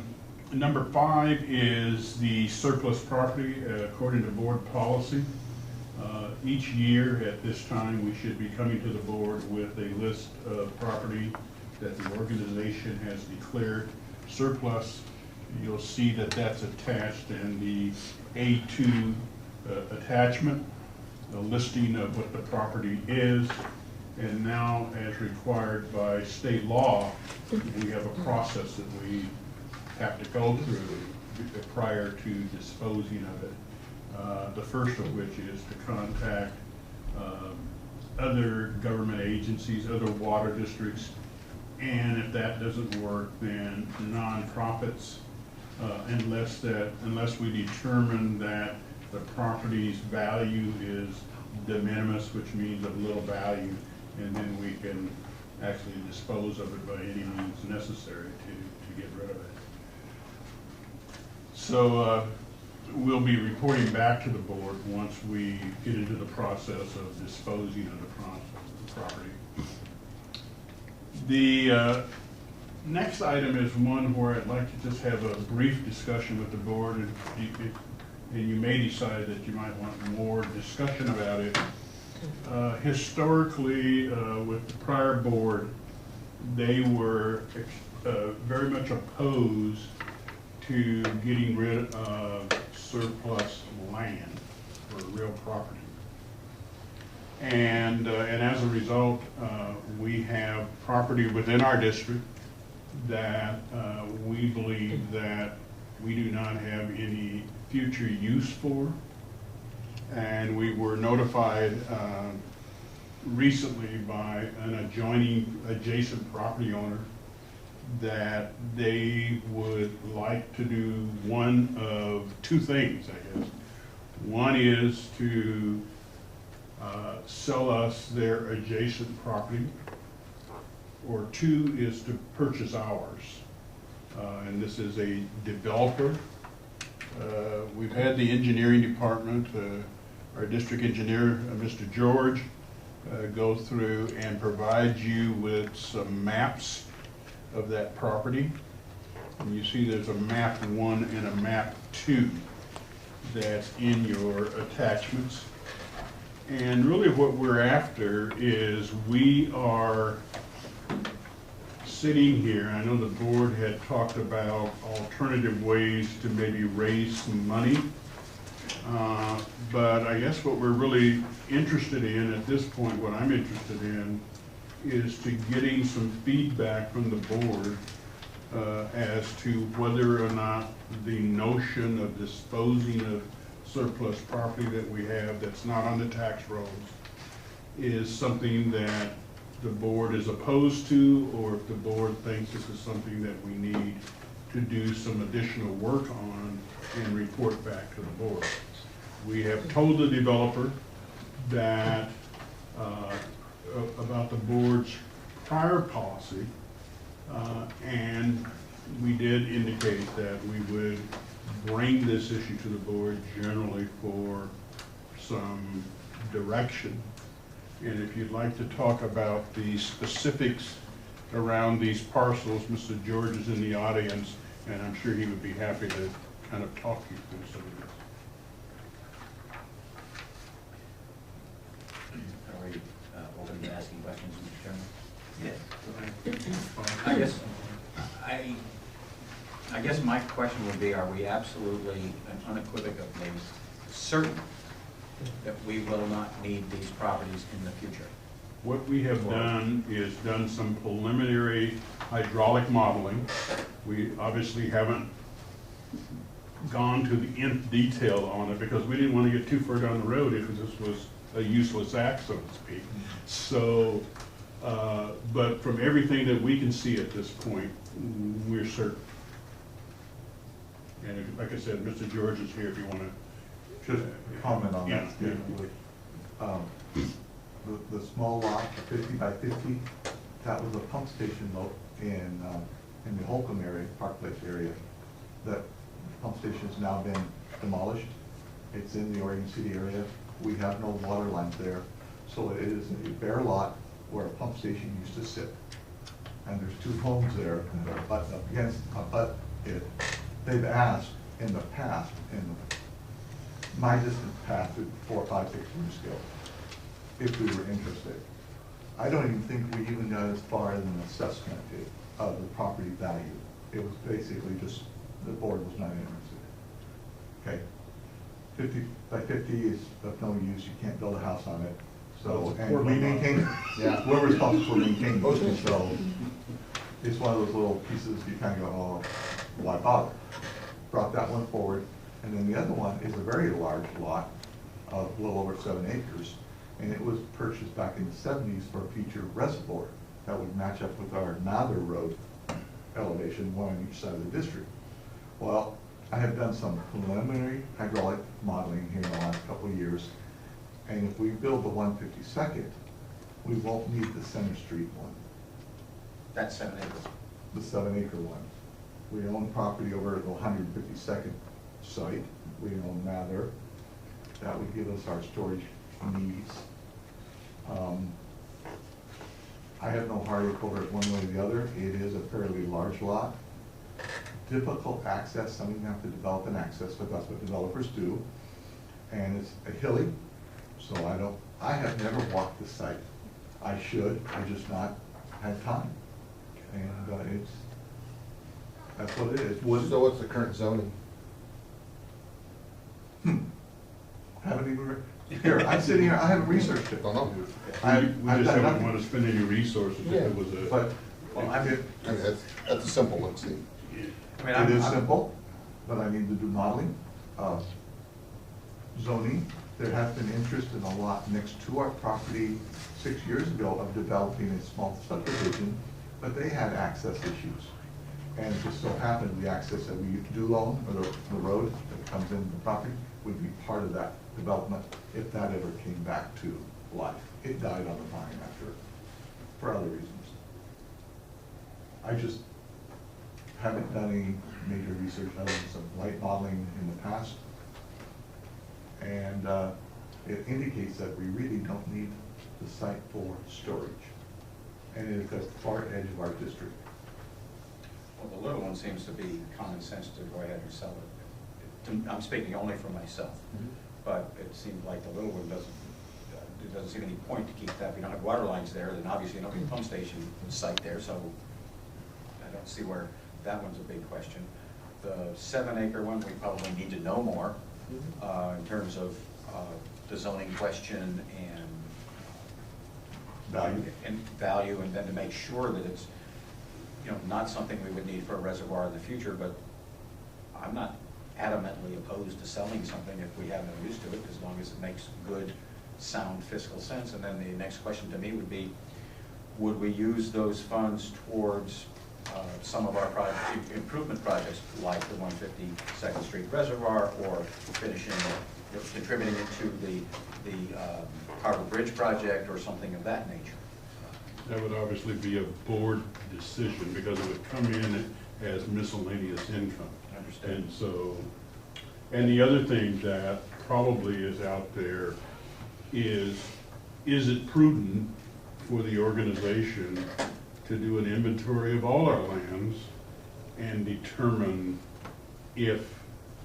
it. Number 5 is the surplus property. According to board policy, each year at this time we should be coming to the board with a list of property that the organization has declared surplus. You'll see that that's attached in the A2 attachment, a listing of what the property is. And now, as required by state law, we have a process that we have to go through prior to disposing of it. The first of which is to contact other government agencies, other water districts, and if that doesn't work, then nonprofits, unless we determine that the property's value is de minimis, which means of little value, and then we can actually dispose of it by any means necessary to get rid of it. So we'll be reporting back to the board once we get into the process of disposing of the property. The next item is one where I'd like to just have a brief discussion with the board, and you may decide that you might want more discussion about it. Historically, with the prior board, they were very much opposed to getting rid of surplus land or real property. And as a result, we have property within our district that we believe that we do not have any future use for. And we were notified recently by an adjacent property owner that they would like to do one of two things, I guess. One is to sell us their adjacent property, or two is to purchase ours. And this is a developer. We've had the engineering department, our district engineer, Mr. George, go through and provide you with some maps of that property. And you see there's a map 1 and a map 2 that's in your attachments. And really what we're after is we are sitting here, I know the board had talked about alternative ways to maybe raise some money. But I guess what we're really interested in at this point, what I'm interested in, is to getting some feedback from the board as to whether or not the notion of disposing of surplus property that we have that's not on the tax rolls is something that the board is opposed to, or if the board thinks this is something that we need to do some additional work on and report back to the board. We have told the developer that about the board's prior policy, and we did indicate that we would bring this issue to the board generally for some direction. And if you'd like to talk about the specifics around these parcels, Mr. George is in the audience, and I'm sure he would be happy to kind of talk you through some of this. How are I guess my question would be, are we absolutely and unequivocally certain that we will not need these properties in the future? What we have done is done some preliminary hydraulic modeling. We obviously haven't gone to the nth detail on it because we didn't want to get too far down the road if this was a useless act, so to speak. So, but from everything that we can see at this point, we're certain. And if, like I said, Mr. George is here if you want to. Just comment on that, Yeah, Stephen. The small lot, 50 by 50, that was a pump station in the Holcomb area, Park Place area. That pump station has now been demolished. It's in the Oregon City area. We have no water lines there. So it is a bare lot where a pump station used to sit. And there's two homes there that are butted up against it. They've asked in the past, my distant past, 4, 5, 6 years ago, if we were interested. I don't even think we even got as far as an assessment of the property value. It was basically just, the board was not interested. Okay, 50 by 50 is of no use, you can't build a house on it. So, and we maintain it. Yeah. We're responsible for maintaining it, so it's one of those little pieces you kind of go, oh, why bother? Brought that one forward, and then the other one is a very large lot of a little over 7 acres, and it was purchased back in the 70s for a future reservoir that would match up with our Mather Road elevation, one on each side of the district. Well, I have done some preliminary hydraulic modeling here in the last couple of years, and if we build the 152nd, we won't need the Center Street one, That's 7 acres. the 7-acre one. We own property over at the 152nd site. We own Mather. That would give us our storage needs. I have no heartache over it one way or the other. It is a fairly large lot. Difficult access, some of you have to develop an access, but that's what developers do. And it's a hilly, so I have never walked the site. I should, I just not had time. And that's what it is. So what's the current zoning? Haven't even, here, I'm sitting here, I haven't researched it. Don't know. We I've just done don't nothing. want to spend any resources if it was a. But, well, I mean, I mean, that's a simple one, Steve. it is simple, but I need to do modeling, zoning. There has been interest in a lot next to our property 6 years ago of developing a small subdivision, but they had access issues. And it just so happened the access that we do own, or the road that comes into the property, would be part of that development if that ever came back to life. It died on the vine after, for other reasons. I just haven't done any major research other than some light modeling in the past. And it indicates that we really don't need the site for storage. And it is at the far edge of our district. Well, the little one seems to be common sense to go ahead and sell it. I'm speaking only for myself, but it seems like the little one there doesn't seem any point to keep that. We don't have water lines there, then obviously you don't have a pump station site there, so I don't see where that one's a big question. The 7-acre one, we probably need to know more in terms of the zoning question and value, and then to make sure that it's, you know, not something we would need for a reservoir in the future, but I'm not adamantly opposed to selling something if we have no use to it, as long as it makes good, sound fiscal sense. And then the next question to me would be, would we use those funds towards some of our improvement projects, like the 152nd Street Reservoir, or finishing, contributing it to the Harbor Bridge project, or something of that nature? That would obviously be a board decision because it would come in as miscellaneous income. I understand. And so, and the other thing that probably is out there is it prudent for the organization to do an inventory of all our lands and determine if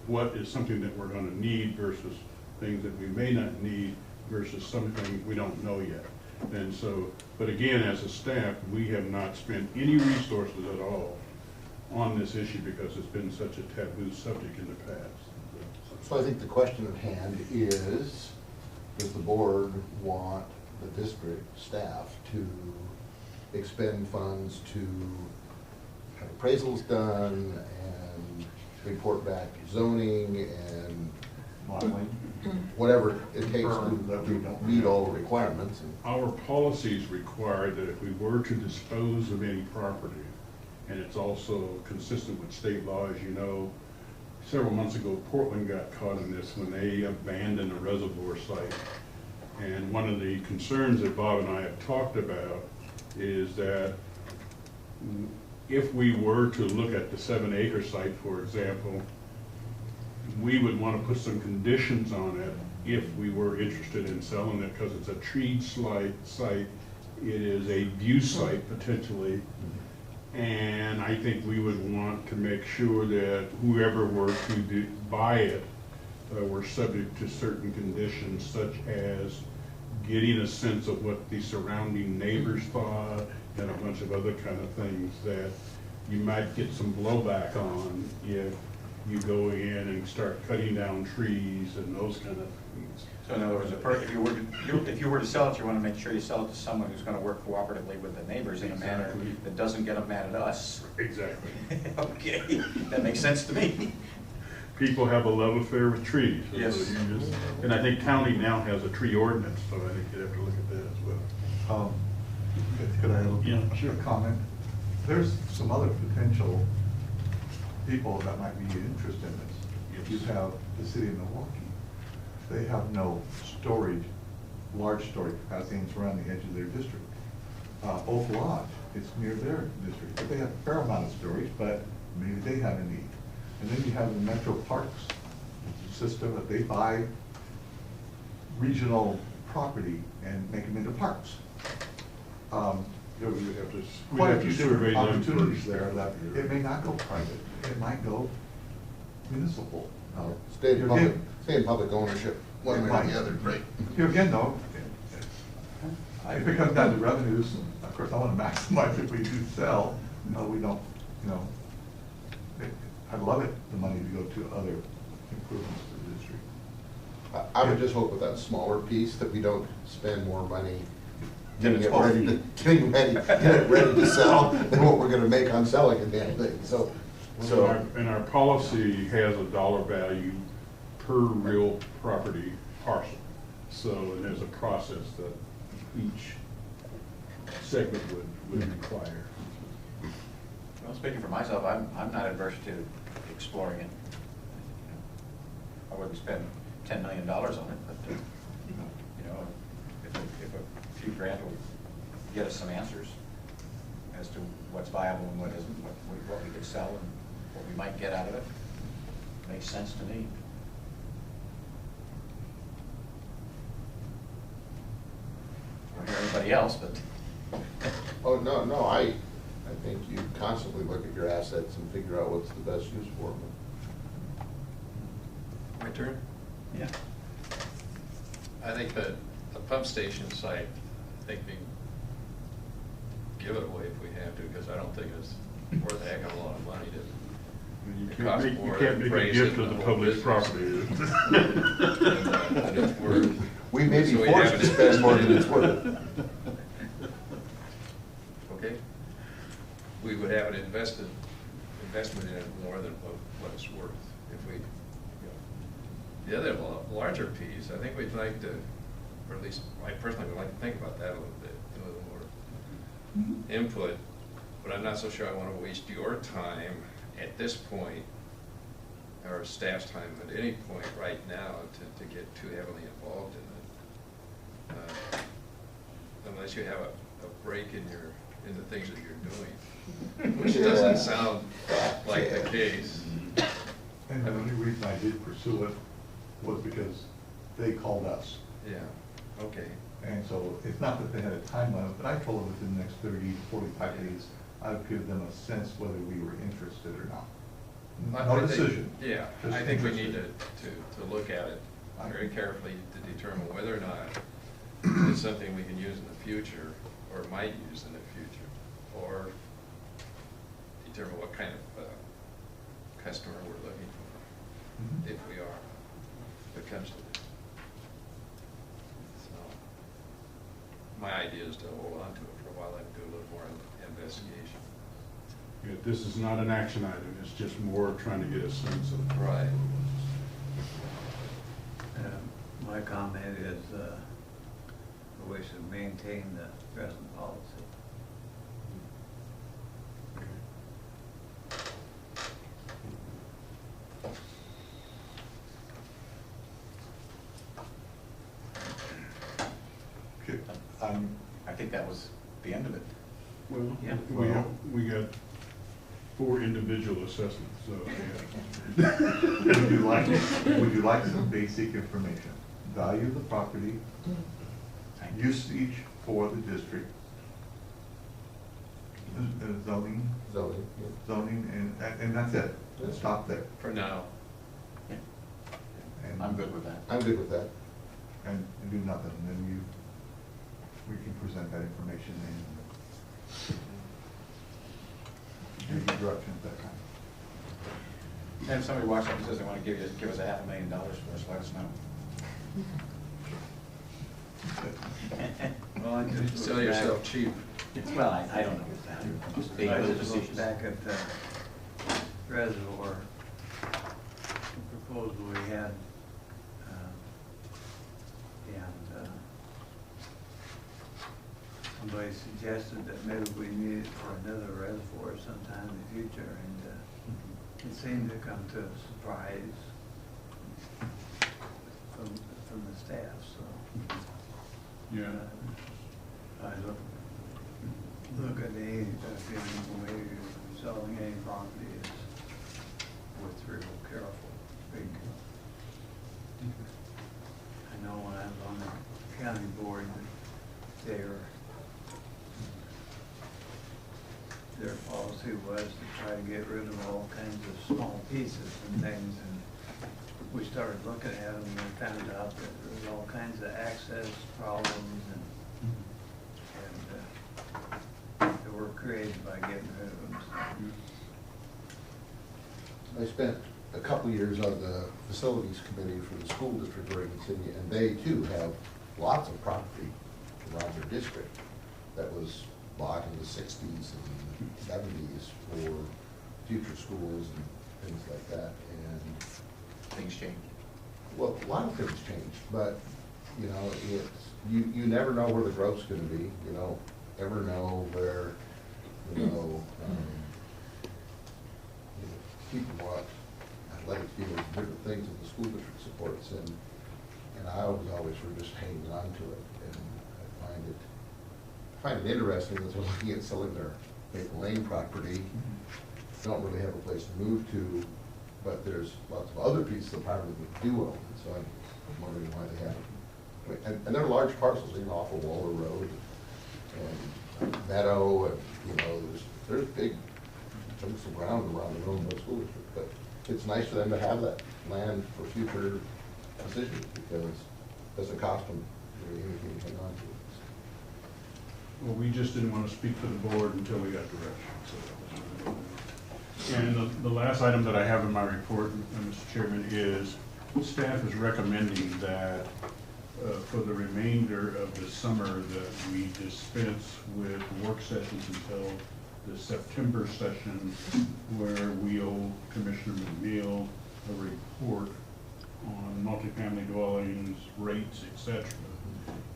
what is something that we're going to need versus things that we may not need versus something we don't know yet? And so, but again, as a staff, we have not spent any resources at all on this issue because it's been such a taboo subject in the past. So I think the question at hand is, does the board want the district staff to expend funds to have appraisals done and report back zoning and Modeling. whatever it takes Confirm that we to don't meet have- all the requirements? Our policies require that if we were to dispose of any property, and it's also consistent with state law, as you know, several months ago, Portland got caught in this when they abandoned a reservoir site. And one of the concerns that Bob and I have talked about is that if we were to look at the 7-acre site, for example, we would want to put some conditions on it if we were interested in selling it, because it's a treed site, it is a view site potentially, and I think we would want to make sure that whoever were to buy it were subject to certain conditions, such as getting a sense of what the surrounding neighbors thought and a bunch of other kind of things that you might get some blowback on if you go in and start cutting down trees and those kind of things. So in other words, if you were to sell it, you want to make sure you sell it to someone who's going to work cooperatively with the neighbors in a manner Exactly. that doesn't get them mad at us. Exactly. Okay, that makes sense to me. People have a love affair with trees. So Yes. you just, and I think county now has a tree ordinance, so I think you'd have to look at that as well. Could I have Yeah, sure. a comment? There's some other potential people that might be interested in this. You have the city of Milwaukee. They have no storage, large storage capacity, and it's around the edge of their district. Oak Lodge, it's near their district, but they have a fair amount of storage, but maybe they have a need. And then you have the Metro Parks system that they buy regional property and make them into parks. Yeah, we would have to, we'd Quite a have few to survey different them opportunities first. there that it may not go private, it might go municipal. Stay Here in public ownership, one way or the other, right? Here again, though, if it comes down to revenues, of course, I want to maximize if we do sell, we don't, I'd love it, the money to go to other improvements to the district. I would just hope with that smaller piece that we don't spend more money Then getting it's it ready to, get it ready to sell than what we're gonna make on selling the damn thing, so. And our policy has a dollar value per real property parcel. So, and there's a process that each segment would require. Well, speaking for myself, I'm not adverse to exploring it. I wouldn't spend $10 million on it, but, if a few grand will get us some answers as to what's viable and what isn't, what we could sell and what we might get out of it, makes sense to me. I don't hear anybody else, but. Oh, no, I think you constantly look at your assets and figure out what's the best use for them. My turn? Yeah. I think that the pump station site, I think we give it away if we have to, because I don't think it's worth a heck of a lot of money to. You It can't costs make, you more can't to make a appraise gift it of the than whole public business. property. And it's worth. We may be So we forced have to it- spend more than it's worth. Okay? We would have an investment in it more than what it's worth if we, The other larger piece, I think we'd like to, or at least I personally would like to think about that a little bit, a little more input, but I'm not so sure I want to waste your time at this point, or staff's time at any point right now to get too heavily involved in it. Unless you have a break in the things that you're doing, which doesn't sound like the case. And the only reason I did pursue it was because they called us. Yeah, okay. And so it's not that they had a time limit, but I told them within the next 30 to 45 days, I would give them a sense whether we were interested or not. No I think- decision. Yeah, just I think we need interested. to look at it very carefully to determine whether or not is something we can use in the future, or might use in the future, or determine what kind of customer we're looking for, if we are, if it comes to this. So, my idea is to hold on to it for a while and do a little more investigation. Yeah, this is not an action item, it's just more trying to get a sense of. Right. My comment is, we should maintain the present policy. Okay. I think that was the end of it. Well, Yeah. we got 4 individual assessments, so, yeah. Would you like some basic information? Value of the property, usage for the district, zoning, Zoning, yeah. zoning, and that's it. Stop there. For now. And- I'm good with that. I'm good with that. And do nothing, and then we can present that information and give you direction at that time. And if somebody walks up and says they want to give us $500,000 for us, let us know. Well, I just Sell look yourself back- cheap. Well, I don't know. Just being I a little just look facetious. back at the reservoir proposal we had, and somebody suggested that maybe we need it for another reservoir sometime in the future, and it seemed to come to a surprise from the staff, so. Yeah. I look at the way you're selling any property is worth real careful, big. I know when I was on the county board, their policy was to try to get rid of all kinds of small pieces and things, and we started looking at them and we found out that there was all kinds of access problems and that were created by getting rid of them. I spent a couple of years on the facilities committee for the school district of Oregon City, and they too have lots of property around their district that was bought in the 60s and 70s for future schools and things like that. And Things change. well, a lot of things changed, but you know, you never know where the growth's going to be. You don't ever know where people want athletic fields and different things that the school district supports, and I always were just hanging on to it, and I find it interesting as we're looking at selling their Maple Lane property. Don't really have a place to move to, but there's lots of other pieces of property that we do own, so I'm wondering why they haven't. And they're large parcels, you know, off of Waller Road and Meadow, and there's big chunks of ground around the Roanoke School District, but it's nice for them to have that land for future decisions, because it doesn't cost them really anything to hang on to. Well, we just didn't want to speak for the board until we got direction, so. And the last item that I have in my report, Mr. Chairman, is staff is recommending that for the remainder of the summer that we dispense with work sessions until the September session, where we owe Commissioner McNeil a report on multifamily dwellings, rates, etc.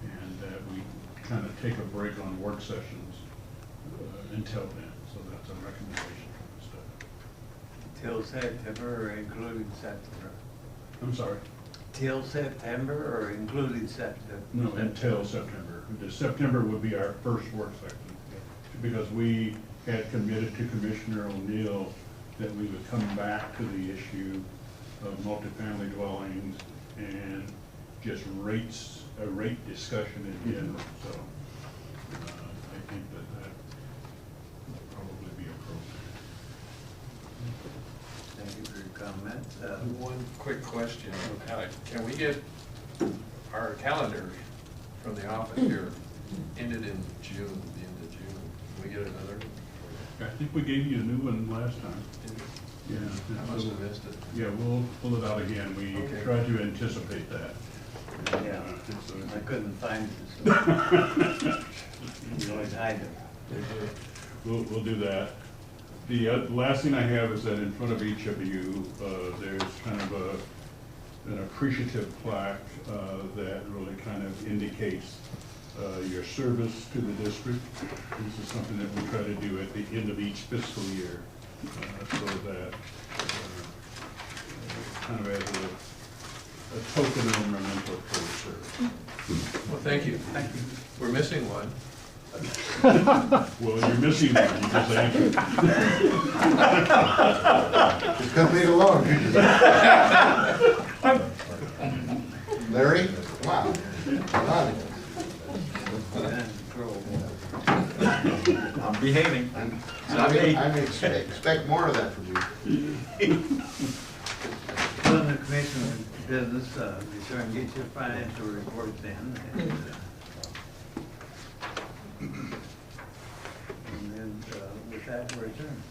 And that we kind of take a break on work sessions until then. So that's a recommendation from the staff. Till September or including September? I'm sorry. Till September or including September? No, until September. The September would be our first work session, because we had committed to Commissioner O'Neill that we would come back to the issue of multifamily dwellings and just rates, a rate discussion in general. So I think that would probably be appropriate. Thank you for your comment. One quick question. Can we get our calendar from the office here ended in June, the end of June. Can we get another? I think we gave you a new one last time. Yeah. I must have missed it. Yeah, we'll pull it out again. We Okay. tried to anticipate that. Yeah, It's, I couldn't find it, so. You always hide it. We'll do that. The last thing I have is that in front of each of you, there's kind of an appreciative plaque that really kind of indicates your service to the district. This is something that we try to do at the end of each fiscal year, so that kind of as a token or memento for the service. Well, thank you. Thank you. We're missing one. Well, you're missing one, you just answered. Just couldn't leave it alone, could you? Larry, come on. Come on. I'm behaving. I may expect more of that from you. On the commission business, be sure and get your financial reports in. And then, with that, we're adjourned.